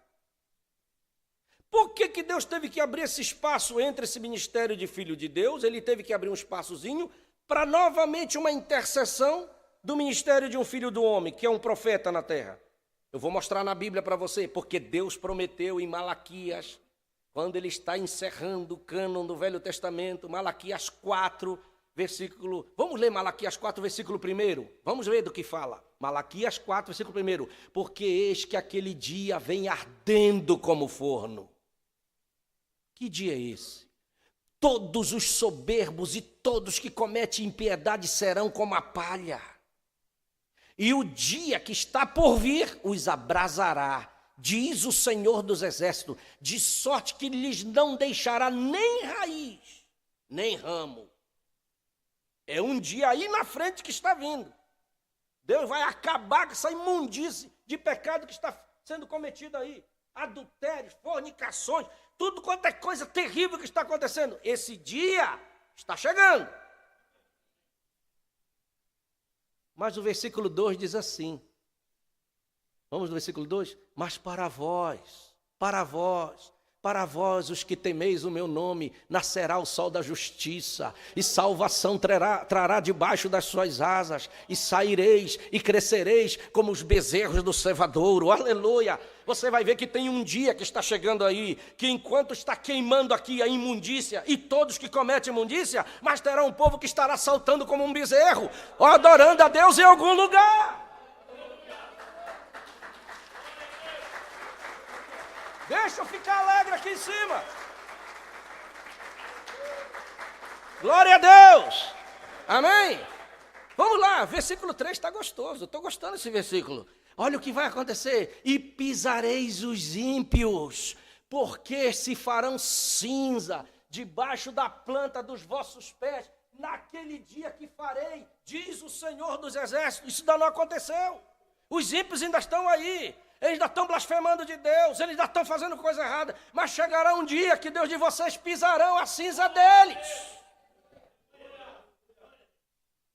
Por que Deus teve que abrir esse espaço entre esse ministério de Filho de Deus? Ele teve que abrir um espaçozinho para novamente uma intercessão do ministério de um Filho do Homem, que é um profeta na terra. Eu vou mostrar na Bíblia para você, porque Deus prometeu em Malaquias, quando ele está encerrando o cânon do Velho Testamento, Malaquias 4, versículo... Vamos ler Malaquias 4, versículo 1? Vamos ver do que fala. Malaquias 4, versículo 1. Porque eis que aquele dia vem ardendo como forno. Que dia é esse? Todos os soberbos e todos que cometem impiedade serão como a palha. E o dia que está por vir os abrasará, diz o Senhor dos Exércitos, de sorte que lhes não deixará nem raiz, nem ramo. É um dia aí na frente que está vindo. Deus vai acabar com essa imundície de pecado que está sendo cometido aí. Adultérios, fornicações, tudo quanto é coisa terrível que está acontecendo. Esse dia está chegando. Mas o versículo 2 diz assim. Vamos no versículo 2? Mas para vós os que temeis o meu nome, nascerá o sol da justiça, e salvação trará debaixo das suas asas, e saireis e crescereis como os bezerros do cevadouro. Aleluia! Você vai ver que tem um dia que está chegando aí, que enquanto está queimando aqui a imundícia, e todos que cometem imundícia, mas terá um povo que estará saltando como um bezerro, adorando a Deus em algum lugar. Deixa eu ficar alegre aqui em cima. Glória a Deus. Amém? Vamos lá, versículo 3 está gostoso. Eu estou gostando desse versículo. Olha o que vai acontecer. E pisareis os ímpios, porque se farão cinza debaixo da planta dos vossos pés, naquele dia que farei, diz o Senhor dos Exércitos. Isso ainda não aconteceu. Os ímpios ainda estão aí. Eles ainda estão blasfemando de Deus, eles ainda estão fazendo coisa errada, mas chegará um dia que Deus de vocês pisarão a cinza deles.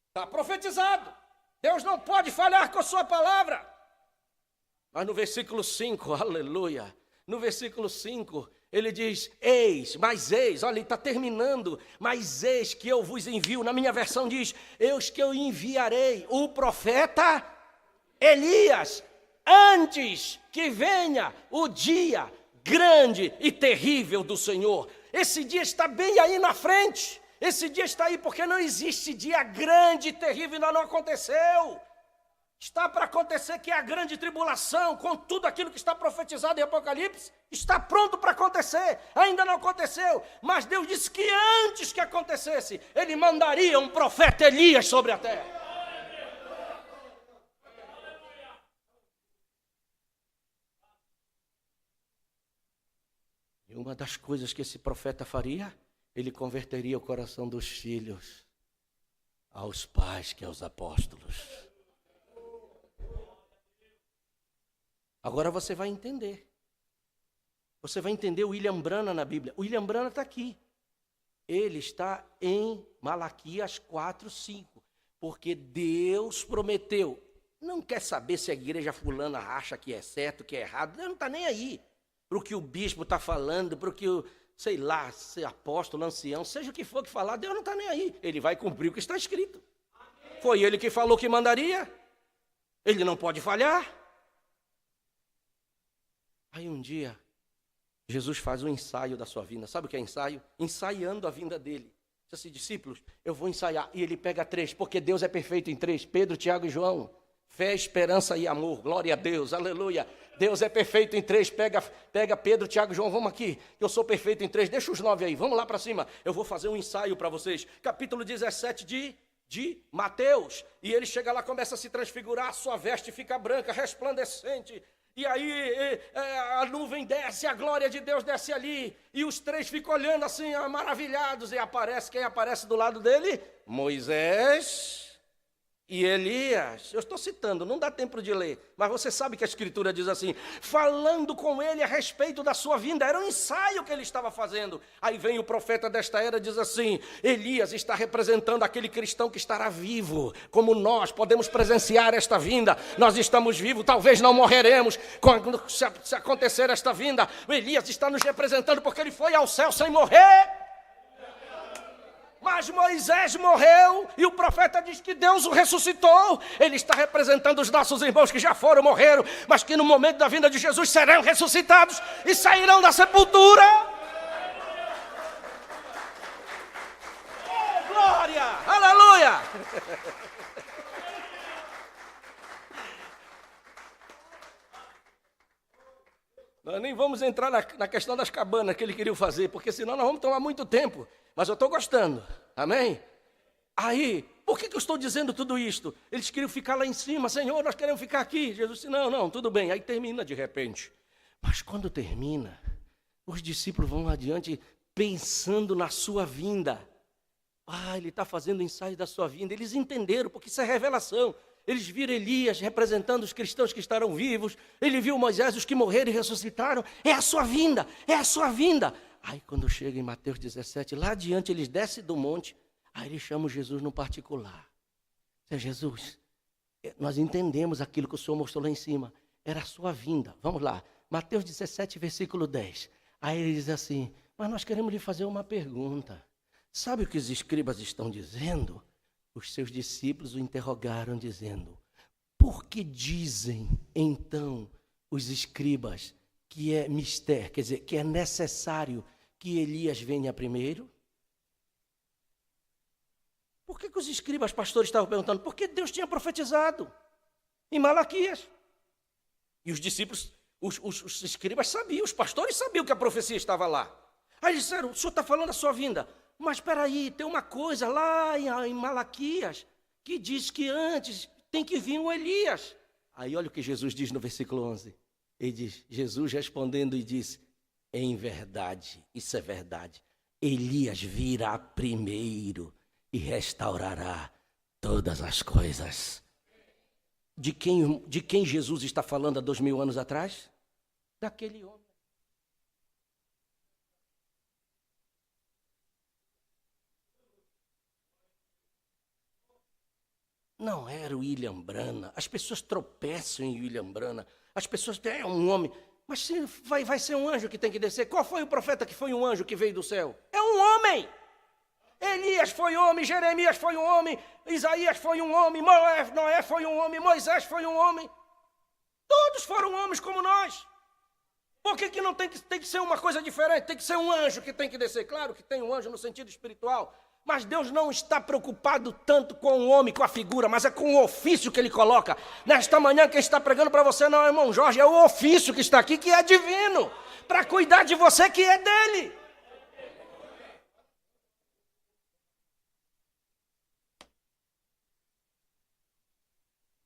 Está profetizado. Deus não pode falhar com a sua palavra. Mas no versículo 5, aleluia, no versículo 5, ele diz, eis, olha, ele está terminando, mas eis que eu vos envio. Na minha versão diz, eis que eu enviarei o profeta Elias, antes que venha o dia grande e terrível do Senhor. Esse dia está bem aí na frente. Esse dia está aí porque não existe dia grande e terrível, ainda não aconteceu. Está para acontecer, que é a grande tribulação, com tudo aquilo que está profetizado em Apocalipse, está pronto para acontecer, ainda não aconteceu, mas Deus disse que antes que acontecesse, Ele mandaria um profeta Elias sobre a terra. E uma das coisas que esse profeta faria, ele converteria o coração dos filhos aos pais, que é os apóstolos. Agora você vai entender. Você vai entender o William Branham na Bíblia. O William Branham está aqui. Ele está em Malaquias 4:5. Porque Deus prometeu. Não quer saber se a igreja fulana acha que é certo, que é errado. Deus não está nem aí. Para o que o bispo está falando, para o que o, sei lá, se apóstolo, ancião, seja o que for que falar, Deus não está nem aí. Ele vai cumprir o que está escrito. Foi ele que falou que mandaria. Ele não pode falhar. Aí um dia, Jesus faz um ensaio da sua vinda. Sabe o que é ensaio? Ensaiando a vinda dele. Diz assim, discípulos, eu vou ensaiar. E ele pega 3, porque Deus é perfeito em 3. Pedro, Tiago e João. Fé, esperança e amor. Glória a Deus, aleluia. Deus é perfeito em 3. Pega Pedro, Tiago e João, vamos aqui. Eu sou perfeito em 3. Deixa os 9 aí, vamos lá para cima. Eu vou fazer um ensaio para vocês. Capítulo 17 de Mateus. E ele chega lá, começa a se transfigurar, sua veste fica branca, resplandecente. E aí a nuvem desce, a glória de Deus desce ali. E os 3 ficam olhando assim, maravilhados. E aparece, quem aparece do lado dele? Moisés e Elias. Eu estou citando, não dá tempo de ler. Mas você sabe que a Escritura diz assim, falando com ele a respeito da sua vinda. Era um ensaio que ele estava fazendo. Aí vem o profeta desta era e diz assim, Elias está representando aquele cristão que estará vivo. Como nós podemos presenciar esta vinda. Nós estamos vivos, talvez não morreremos quando se acontecer esta vinda. O Elias está nos representando porque ele foi ao céu sem morrer. Mas Moisés morreu e o profeta diz que Deus o ressuscitou. Ele está representando os nossos irmãos que já foram, morreram, mas que no momento da vinda de Jesus serão ressuscitados e sairão da sepultura. Oh, glória! Aleluia! Nós nem vamos entrar na questão das cabanas que ele queria fazer, porque senão nós vamos tomar muito tempo. Mas eu estou gostando, amém? Aí, por que eu estou dizendo tudo isto? Eles queriam ficar lá em cima, Senhor, nós queremos ficar aqui. Jesus disse, não, tudo bem. Aí termina de repente. Mas quando termina, os discípulos vão adiante pensando na sua vinda. Ele está fazendo o ensaio da sua vinda. Eles entenderam, porque isso é revelação. Eles viram Elias representando os cristãos que estarão vivos. Ele viu Moisés, os que morreram e ressuscitaram. É a sua vinda, é a sua vinda. Aí quando chega em Mateus 17, lá adiante eles descem do monte. Aí eles chamam Jesus no particular. Jesus, nós entendemos aquilo que o Senhor mostrou lá em cima. Era a sua vinda. Vamos lá. Mateus 17, versículo 10. Aí ele diz assim, mas nós queremos lhe fazer uma pergunta. Sabe o que os escribas estão dizendo? Os seus discípulos o interrogaram, dizendo, por que dizem, então, os escribas que é mistério, quer dizer, que é necessário que Elias venha primeiro? Por que os escribas, pastores, estavam perguntando? Porque Deus tinha profetizado em Malaquias. E os discípulos, os escribas sabiam, os pastores sabiam que a profecia estava lá. Aí disseram, o senhor está falando da sua vinda. Mas espera aí, tem uma coisa lá em Malaquias que diz que antes tem que vir o Elias. Aí olha o que Jesus diz no versículo 11. Ele diz, Jesus respondendo e disse, em verdade, isso é verdade, Elias virá primeiro e restaurará todas as coisas. De quem Jesus está falando há 2000 anos atrás? Daquele homem. Não era o William Branham. As pessoas tropeçam em William Branham. As pessoas têm um homem. Mas se vai ser um anjo que tem que descer. Qual foi o profeta que foi um anjo que veio do céu? É um homem. Elias foi homem, Jeremias foi um homem, Isaías foi um homem, Noé foi um homem, Moisés foi um homem. Todos foram homens como nós. Por que não tem que ser uma coisa diferente? Tem que ser um anjo que tem que descer. Claro que tem um anjo no sentido espiritual. Mas Deus não está preocupado tanto com o homem, com a figura, mas é com o ofício que Ele coloca. Nesta manhã, quem está pregando para você não é o irmão Jorge, é o ofício que está aqui, que é divino, para cuidar de você, que é dele.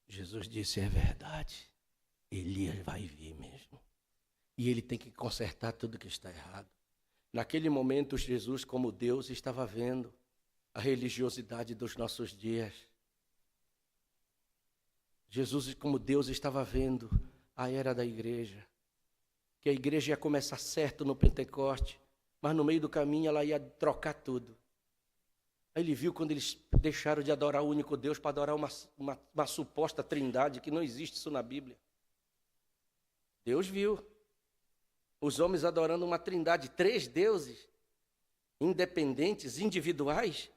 Jesus disse, é verdade, Elias vai vir mesmo. E ele tem que consertar tudo que está errado. Naquele momento, Jesus, como Deus, estava vendo a religiosidade dos nossos dias. Jesus, como Deus, estava vendo a era da igreja. Que a igreja ia começar certo no Pentecoste, mas no meio do caminho ela ia trocar tudo. Aí ele viu quando eles deixaram de adorar o único Deus para adorar uma suposta trindade, que não existe isso na Bíblia. Deus viu os homens adorando uma trindade, 3 deuses, independentes, individuais,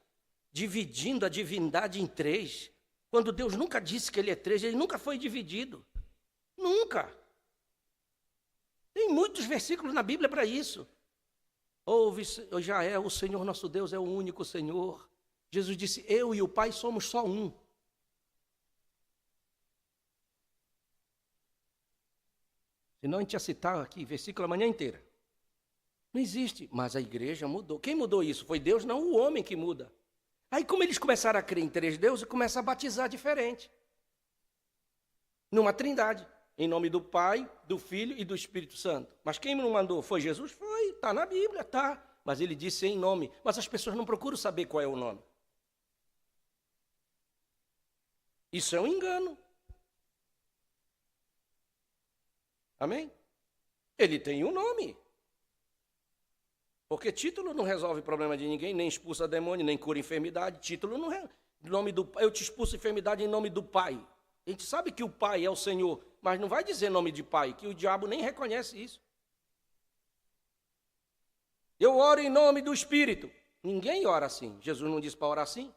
dividindo a divindade em 3, quando Deus nunca disse que Ele é 3, Ele nunca foi dividido. Nunca. Tem muitos versículos na Bíblia para isso. Ouve, Israel, o Senhor nosso Deus é o único Senhor. Jesus disse, eu e o Pai somos só um. Senão a gente ia citar aqui versículo a manhã inteira. Não existe, mas a igreja mudou. Quem mudou isso? Foi Deus? Não, o homem que muda. Aí como eles começaram a crer em 3 deuses, começam a batizar diferente. Numa trindade. Em nome do Pai, do Filho e do Espírito Santo. Mas quem não mandou? Foi Jesus? Foi, está na Bíblia, está. Mas ele disse em nome. Mas as pessoas não procuram saber qual é o nome. Isso é um engano. Amém? Ele tem um nome. Porque título não resolve problema de ninguém, nem expulsa demônio, nem cura enfermidade. Título não resolve. Eu te expulso enfermidade em nome do Pai. A gente sabe que o Pai é o Senhor, mas não vai dizer nome de Pai, que o diabo nem reconhece isso. Eu oro em nome do Espírito. Ninguém ora assim. Jesus não disse para orar assim.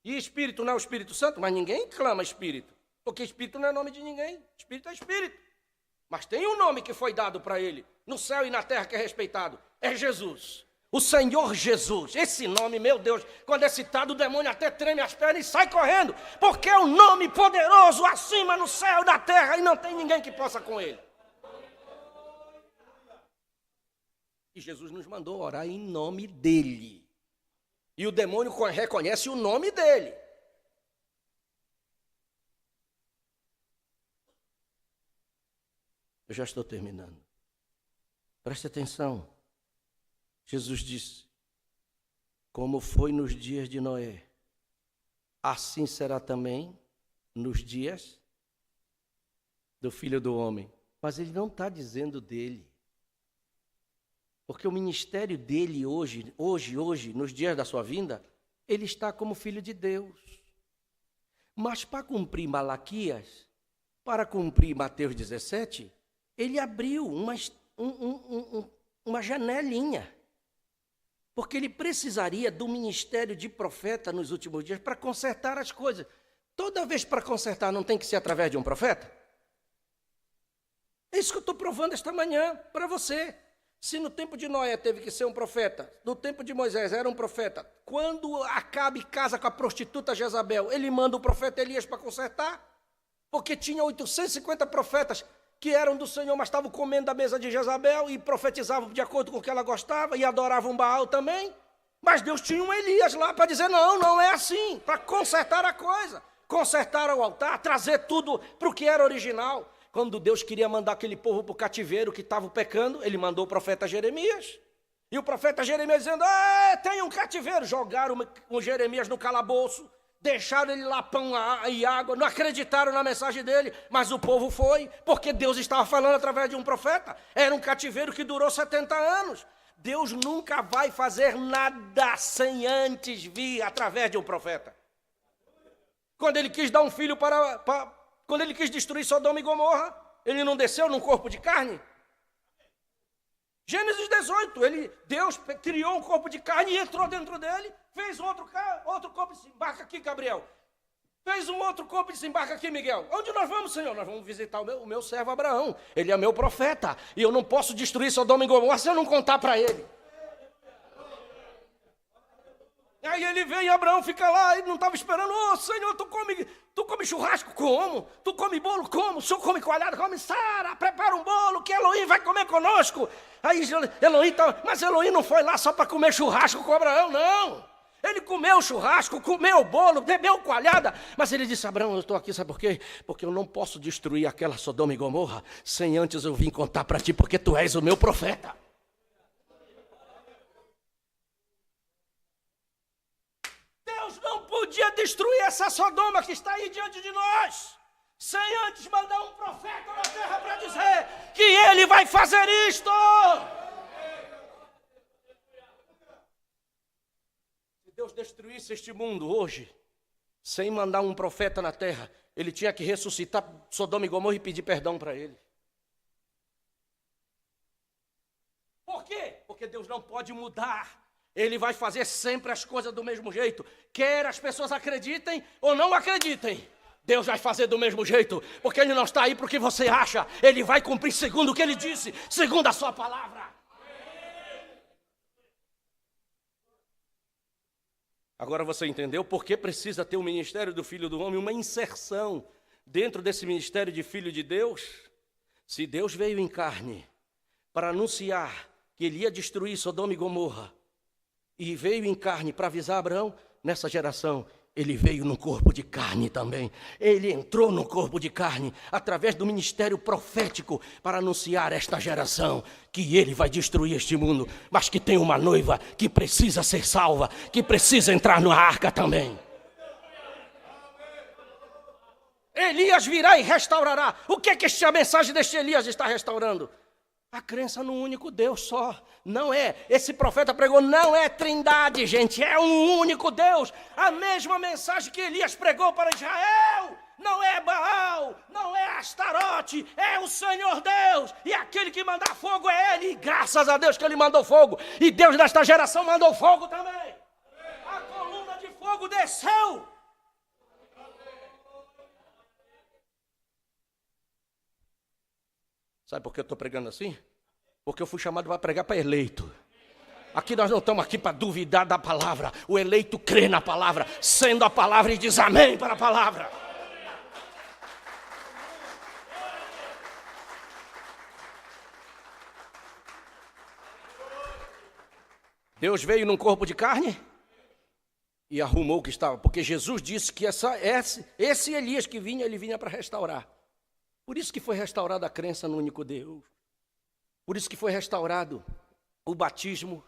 E Espírito não é o Espírito Santo, mas ninguém clama Espírito. Porque Espírito não é nome de ninguém. Espírito é Espírito. Mas tem um nome que foi dado para ele, no céu e na terra, que é respeitado. É Jesus. O Senhor Jesus. Esse nome, meu Deus, quando é citado, o demônio até treme as pernas e sai correndo. Porque é um nome poderoso acima no céu e na terra e não tem ninguém que possa com ele. E Jesus nos mandou orar em nome dele. E o demônio reconhece o nome dele. Eu já estou terminando. Preste atenção. Jesus disse, como foi nos dias de Noé, assim será também nos dias do Filho do Homem. Mas ele não está dizendo dele. Porque o ministério dele hoje, nos dias da sua vinda, ele está como Filho de Deus. Mas para cumprir Malaquias, para cumprir Mateus 17, ele abriu uma janelinha. Porque ele precisaria do ministério de profeta nos últimos dias para consertar as coisas. Toda vez para consertar não tem que ser através de um profeta? É isso que eu estou provando esta manhã para você. Se no tempo de Noé teve que ser um profeta, no tempo de Moisés era um profeta, quando Acabe casa com a prostituta Jezabel, ele manda o profeta Elias para consertar? Porque tinha 850 profetas que eram do Senhor, mas estavam comendo da mesa de Jezabel e profetizavam de acordo com o que ela gostava e adoravam Baal também. Mas Deus tinha um Elias lá para dizer, não é assim, para consertar a coisa, consertar o altar, trazer tudo para o que era original. Quando Deus queria mandar aquele povo para o cativeiro que estava pecando, ele mandou o profeta Jeremias. E o profeta Jeremias dizendo, tem um cativeiro. Jogaram o Jeremias no calabouço, deixaram ele lá pão e água, não acreditaram na mensagem dele, mas o povo foi, porque Deus estava falando através de um profeta. Era um cativeiro que durou 70 anos. Deus nunca vai fazer nada sem antes vir através de um profeta. Quando ele quis dar um filho quando ele quis destruir Sodoma e Gomorra, Ele não desceu num corpo de carne? Gênesis 18, Deus criou um corpo de carne e entrou dentro dele, fez outro corpo de desembarca aqui, Gabriel. Fez um outro corpo de desembarca aqui, Miguel. Onde nós vamos, Senhor? Nós vamos visitar o meu servo Abraão. Ele é meu profeta. E eu não posso destruir Sodoma e Gomorra se eu não contar para ele. Aí ele vem e Abraão fica lá, ele não estava esperando. Ô, Senhor, tu come churrasco? Como? Tu come bolo? Como? O senhor come coalhada? Come. Sara, prepara um bolo que Elohim vai comer conosco. Aí Elohim, mas Elohim não foi lá só para comer churrasco com Abraão, não. Ele comeu churrasco, comeu bolo, bebeu coalhada. Mas ele disse, Abraão, eu estou aqui, sabe por quê? Porque eu não posso destruir aquela Sodoma e Gomorra sem antes eu vir contar para ti, porque tu és o meu profeta. Deus não podia destruir essa Sodoma que está aí diante de nós, sem antes mandar um profeta na terra para dizer que ele vai fazer isto. Deus destruísse este mundo hoje, sem mandar um profeta na terra, ele tinha que ressuscitar Sodoma e Gomorra e pedir perdão para ele. Por quê? Porque Deus não pode mudar. Ele vai fazer sempre as coisas do mesmo jeito. Quer as pessoas acreditem ou não acreditem, Deus vai fazer do mesmo jeito, porque Ele não está aí para o que você acha. Ele vai cumprir segundo o que Ele disse, segundo a sua palavra. Agora você entendeu por que precisa ter o ministério do Filho do Homem, uma inserção dentro desse ministério de Filho de Deus? Se Deus veio em carne para anunciar que Ele ia destruir Sodoma e Gomorra, e veio em carne para avisar Abraão, nessa geração, Ele veio no corpo de carne também. Ele entrou no corpo de carne, através do ministério profético, para anunciar a esta geração que Ele vai destruir este mundo, mas que tem uma noiva que precisa ser salva, que precisa entrar na arca também. Elias virá e restaurará. O que é que esta mensagem deste Elias está restaurando? A crença num único Deus só. Não é, esse profeta pregou, não é trindade, gente, é um único Deus. A mesma mensagem que Elias pregou para Israel. Não é Baal, não é Astarote, é o Senhor Deus. E aquele que mandar fogo é Ele. E graças a Deus que Ele mandou fogo. E Deus desta geração mandou fogo também. A coluna de fogo desceu. Sabe por que eu estou pregando assim? Porque eu fui chamado para pregar para eleito. Aqui nós não estamos aqui para duvidar da palavra. O eleito crê na palavra, sendo a palavra e diz amém para a palavra. Deus veio num corpo de carne e arrumou o que estava. Porque Jesus disse que esse Elias que vinha, ele vinha para restaurar. Por isso que foi restaurada a crença no único Deus. Por isso que foi restaurado o batismo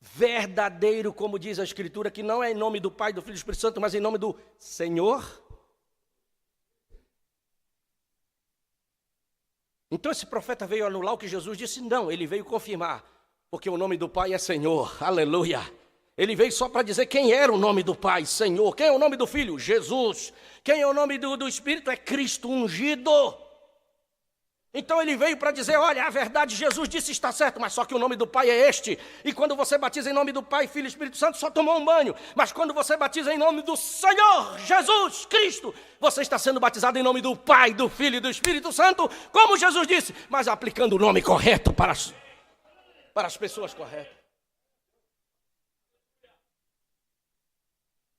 verdadeiro, como diz a Escritura, que não é em nome do Pai, do Filho e do Espírito Santo, mas em nome do Senhor. Então esse profeta veio anular o que Jesus disse? Não, ele veio confirmar, porque o nome do Pai é Senhor, aleluia. Ele veio só para dizer quem era o nome do Pai, Senhor. Quem é o nome do Filho? Jesus. Quem é o nome do Espírito? É Cristo ungido. Então ele veio para dizer, olha, a verdade, Jesus disse está certo, mas só que o nome do Pai é este. E quando você batiza em nome do Pai, Filho e Espírito Santo, só tomou um banho. Mas quando você batiza em nome do Senhor, Jesus, Cristo, você está sendo batizado em nome do Pai, do Filho e do Espírito Santo, como Jesus disse, mas aplicando o nome correto para as pessoas corretas.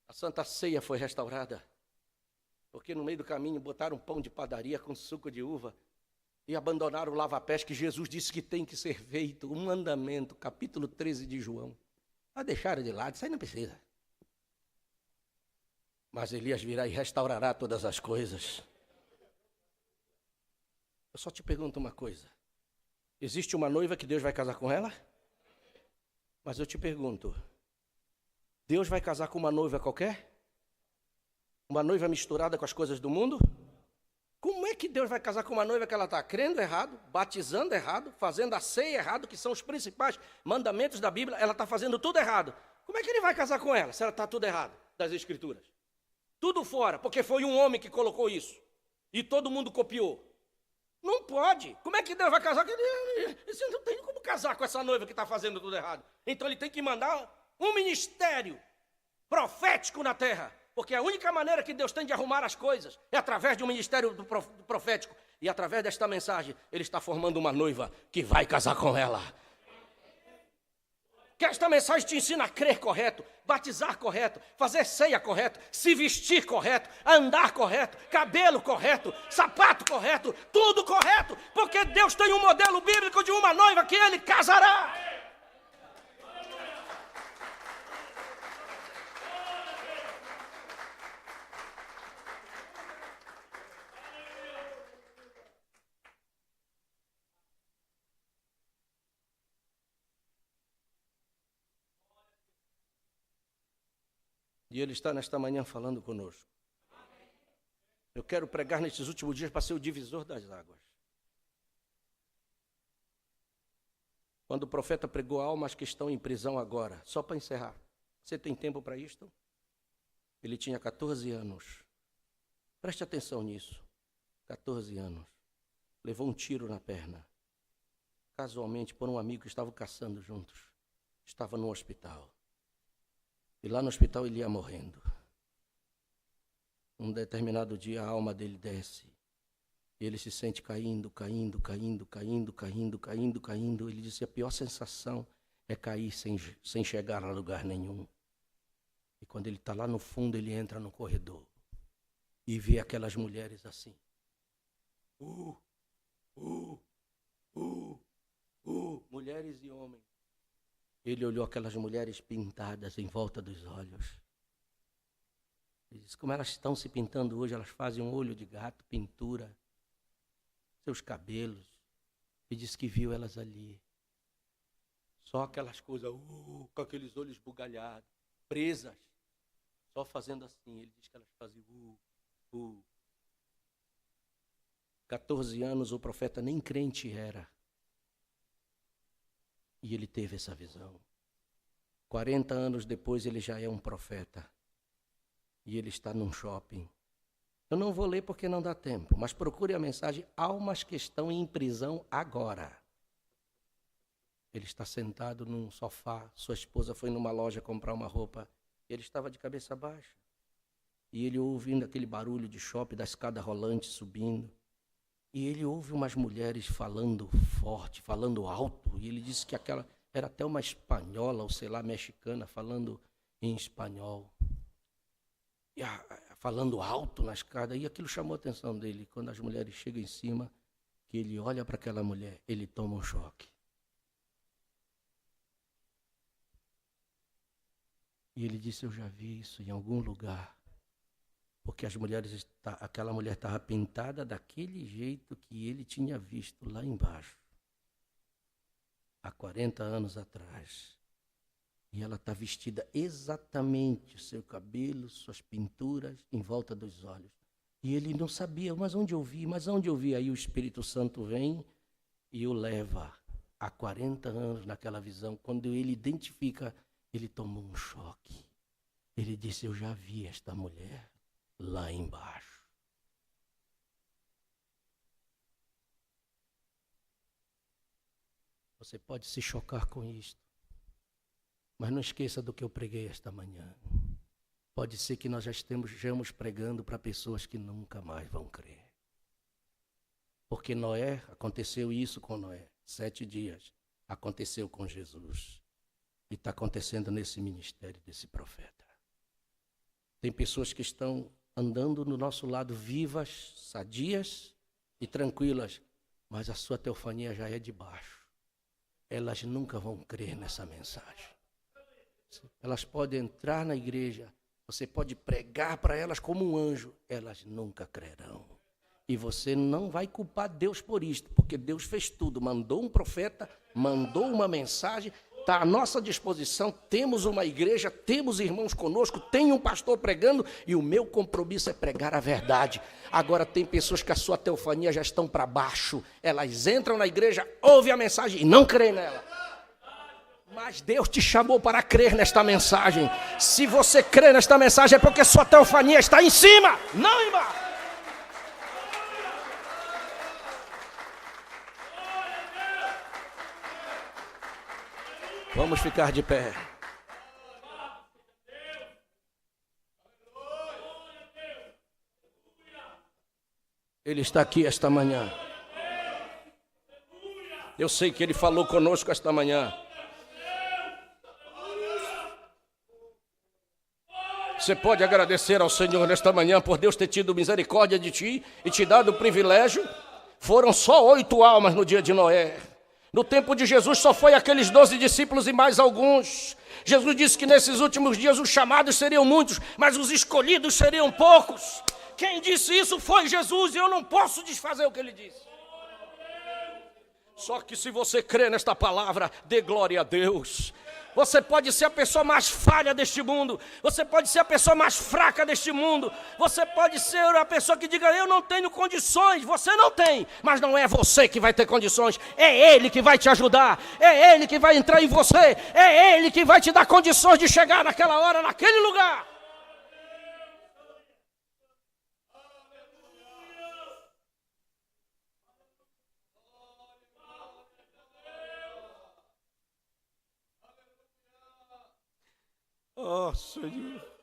A Santa Ceia foi restaurada, porque no meio do caminho botaram pão de padaria com suco de uva, e abandonaram o lava-pés que Jesus disse que tem que ser feito, um mandamento, capítulo 13 de João. Mas deixaram de lado, isso aí não precisa. Mas Elias virá e restaurará todas as coisas. Eu só te pergunto uma coisa. Existe uma noiva que Deus vai casar com ela? Mas eu te pergunto, Deus vai casar com uma noiva qualquer? Uma noiva misturada com as coisas do mundo? Como é que Deus vai casar com uma noiva que ela está crendo errado, batizando errado, fazendo a ceia errado, que são os principais mandamentos da Bíblia, ela está fazendo tudo errado. Como é que Ele vai casar com ela, se ela está tudo errado das Escrituras? Tudo fora, porque foi um homem que colocou isso, e todo mundo copiou. Não pode. Como é que Deus vai casar? Você não tem como casar com essa noiva que está fazendo tudo errado. Então ele tem que mandar um ministério profético na terra. Porque a única maneira que Deus tem de arrumar as coisas é através de um ministério profético. E através desta mensagem, ele está formando uma noiva que vai casar com ela. Que esta mensagem te ensina a crer correto, batizar correto, fazer ceia correto, se vestir correto, andar correto, cabelo correto, sapato correto, tudo correto. Porque Deus tem um modelo bíblico de uma noiva que ele casará. E ele está nesta manhã falando conosco. Eu quero pregar nestes últimos dias para ser o divisor das águas. Quando o profeta pregou almas que estão em prisão agora, só para encerrar, você tem tempo para isto? Ele tinha 14 anos. Preste atenção nisso. 14 anos. Levou um tiro na perna. Casualmente por um amigo que estavam caçando juntos. Estava no hospital. E lá no hospital ele ia morrendo. Um determinado dia a alma dele desce. E ele se sente caindo. Ele disse, a pior sensação é cair sem chegar a lugar nenhum. E quando ele está lá no fundo, ele entra no corredor. E vê aquelas mulheres assim. Mulheres e homens. Ele olhou aquelas mulheres pintadas em volta dos olhos. Ele disse, como elas estão se pintando hoje, elas fazem um olho de gato, pintura, seus cabelos. E disse que viu elas ali. Só aquelas coisas, com aqueles olhos bugalhados, presas, só fazendo assim. Ele disse que elas faziam 14 anos, o profeta nem crente era. E ele teve essa visão. 40 anos depois ele já é um profeta. E ele está num shopping. Eu não vou ler porque não dá tempo, mas procure a mensagem Almas que estão em prisão agora. Ele está sentado num sofá, sua esposa foi numa loja comprar uma roupa, ele estava de cabeça baixa. E ele ouvindo aquele barulho de shopping, da escada rolante subindo. E ele ouve umas mulheres falando forte, falando alto. E ele disse que aquela era até uma espanhola, ou sei lá, mexicana, falando em espanhol. E falando alto na escada. E aquilo chamou a atenção dele. Quando as mulheres chegam em cima, que ele olha para aquela mulher, ele toma um choque. E ele disse, eu já vi isso em algum lugar. Porque aquela mulher estava pintada daquele jeito que ele tinha visto lá embaixo, há 40 anos atrás. E ela está vestida exatamente, seu cabelo, suas pinturas em volta dos olhos. E ele não sabia, mas onde eu vi? Aí o Espírito Santo vem e o leva há 40 anos naquela visão. Quando ele identifica, ele tomou um choque. Ele disse, eu já vi esta mulher lá embaixo. Você pode se chocar com isto, mas não esqueça do que eu preguei esta manhã. Pode ser que nós já estejamos pregando para pessoas que nunca mais vão crer. Porque Noé, aconteceu isso com Noé, 7 dias, aconteceu com Jesus. E está acontecendo nesse ministério desse profeta. Tem pessoas que estão andando no nosso lado vivas, sadias e tranquilas, mas a sua teofania já é de baixo. Elas nunca vão crer nessa mensagem. Elas podem entrar na igreja, você pode pregar para elas como um anjo, elas nunca crerão. E você não vai culpar Deus por isto, porque Deus fez tudo, mandou um profeta, mandou uma mensagem, está à nossa disposição, temos uma igreja, temos irmãos conosco, tem um pastor pregando e o meu compromisso é pregar a verdade. Agora tem pessoas que a sua teofania já estão para baixo, elas entram na igreja, ouvem a mensagem e não creem nela. Mas Deus te chamou para crer nesta mensagem. Se você crê nesta mensagem é porque sua teofania está em cima, não embaixo. Vamos ficar de pé. Ele está aqui esta manhã. Eu sei que Ele falou conosco esta manhã. Você pode agradecer ao Senhor nesta manhã por Deus ter tido misericórdia de ti e te dado o privilégio. Foram só 8 almas no dia de Noé. No tempo de Jesus só foi aqueles 12 discípulos e mais alguns. Jesus disse que nesses últimos dias os chamados seriam muitos, mas os escolhidos seriam poucos. Quem disse isso foi Jesus e eu não posso desfazer o que Ele disse. Só que se você crê nesta palavra, dê glória a Deus. Você pode ser a pessoa mais falha deste mundo. Você pode ser a pessoa mais fraca deste mundo. Você pode ser a pessoa que diga, eu não tenho condições. Você não tem, mas não é você que vai ter condições. É Ele que vai te ajudar. É Ele que vai entrar em você. É Ele que vai te dar condições de chegar naquela hora, naquele lugar. Oh, Senhor.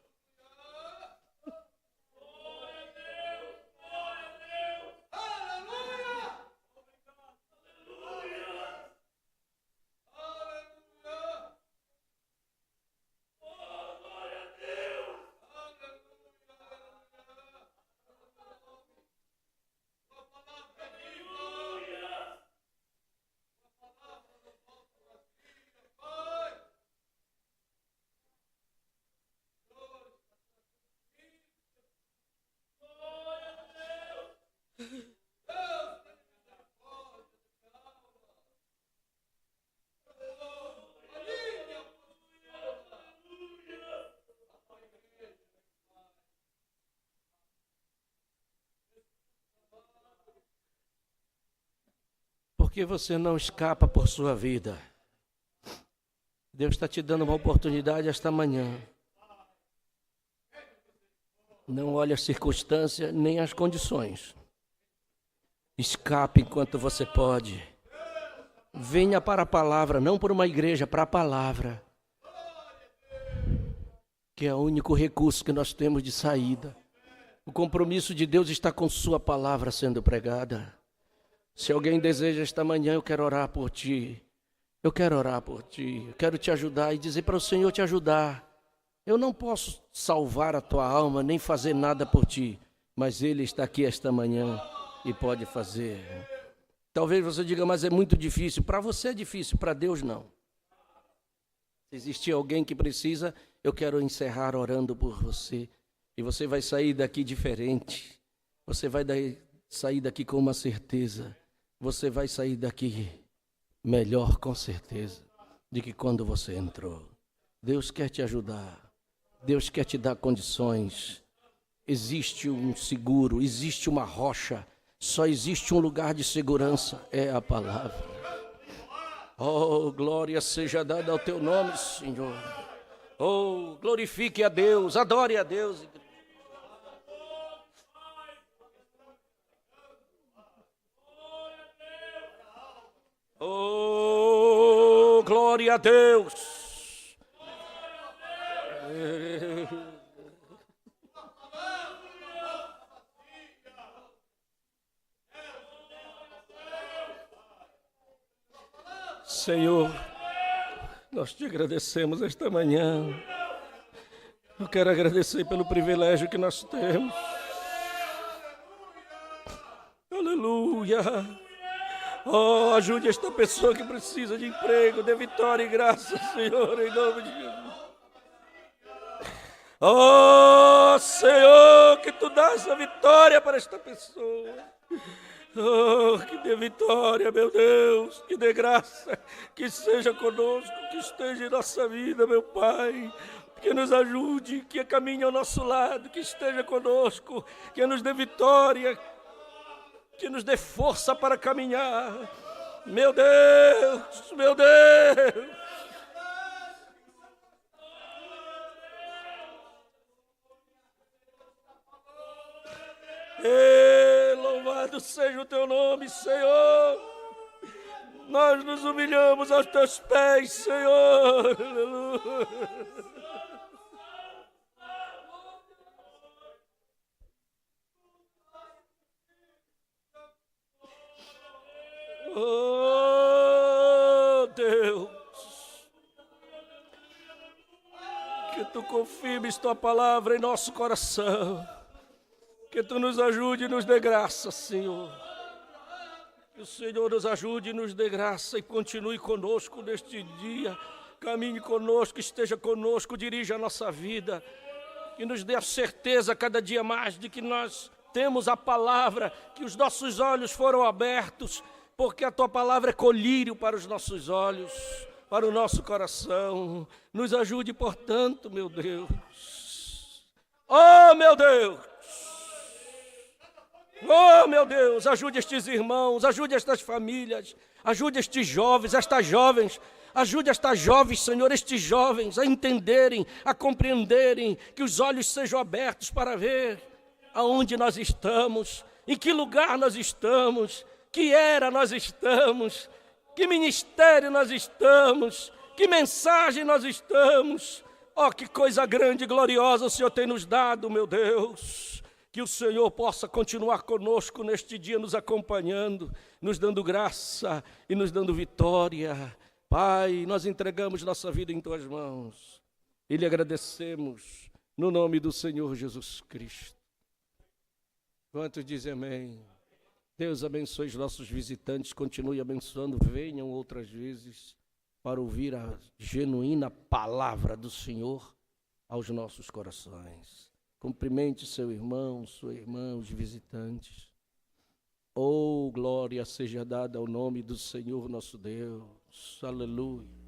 Porque você não escapa por sua vida. Deus está te dando uma oportunidade esta manhã. Não olhe as circunstâncias nem as condições. Escape enquanto você pode. Venha para a palavra, não por uma igreja, para a palavra. Que é o único recurso que nós temos de saída. O compromisso de Deus está com sua palavra sendo pregada. Se alguém deseja esta manhã, eu quero orar por ti. Eu quero orar por ti. Eu quero te ajudar e dizer para o Senhor te ajudar. Eu não posso salvar a tua alma, nem fazer nada por ti. Mas Ele está aqui esta manhã e pode fazer. Talvez você diga, mas é muito difícil. Para você é difícil, para Deus não. Se existir alguém que precisa, eu quero encerrar orando por você. E você vai sair daqui diferente. Você vai sair daqui com uma certeza. Você vai sair daqui melhor, com certeza, de que quando você entrou. Deus quer te ajudar. Deus quer te dar condições. Existe um seguro, existe uma rocha. Só existe um lugar de segurança, é a palavra. Oh, glória seja dada ao teu nome, Senhor. Oh, glorifique a Deus, adore a Deus. Oh, glória a Deus. Senhor, nós te agradecemos esta manhã. Eu quero agradecer pelo privilégio que nós temos. Aleluia. Oh, ajude esta pessoa que precisa de emprego, dê vitória e graça, Senhor, em nome de Jesus. Oh, Senhor, que Tu dás a vitória para esta pessoa. Oh, que dê vitória, meu Deus, que dê graça, que seja conosco, que esteja em nossa vida, meu Pai. Que nos ajude, que caminhe ao nosso lado, que esteja conosco, que nos dê vitória, que nos dê força para caminhar. Meu Deus, meu Deus. Louvado seja o teu nome, Senhor. Nós nos humilhamos aos teus pés, Senhor. Aleluia. Oh, Deus, que tu confirmes tua palavra em nosso coração, que tu nos ajude e nos dê graça, Senhor. Que o Senhor nos ajude e nos dê graça e continue conosco neste dia, caminhe conosco, esteja conosco, dirija a nossa vida, que nos dê a certeza cada dia mais de que nós temos a palavra, que os nossos olhos foram abertos, porque a tua palavra é colírio para os nossos olhos, para o nosso coração. Nos ajude, portanto, meu Deus. Oh, meu Deus! Oh, meu Deus, ajude estes irmãos, ajude estas famílias, ajude estes jovens, estas jovens, ajude estas jovens, Senhor, estes jovens a entenderem, a compreenderem, que os olhos sejam abertos para ver aonde nós estamos, em que lugar nós estamos, que era nós estamos, que ministério nós estamos, que mensagem nós estamos. Oh, que coisa grande e gloriosa o Senhor tem nos dado, meu Deus. Que o Senhor possa continuar conosco neste dia, nos acompanhando, nos dando graça e nos dando vitória. Pai, nós entregamos nossa vida em tuas mãos e lhe agradecemos no nome do Senhor Jesus Cristo. Quantos dizem amém? Deus abençoe os nossos visitantes, continue abençoando, venham outras vezes para ouvir a genuína palavra do Senhor aos nossos corações. Cumprimente seu irmão, sua irmã, os visitantes. Oh, glória seja dada ao nome do Senhor nosso Deus. Aleluia.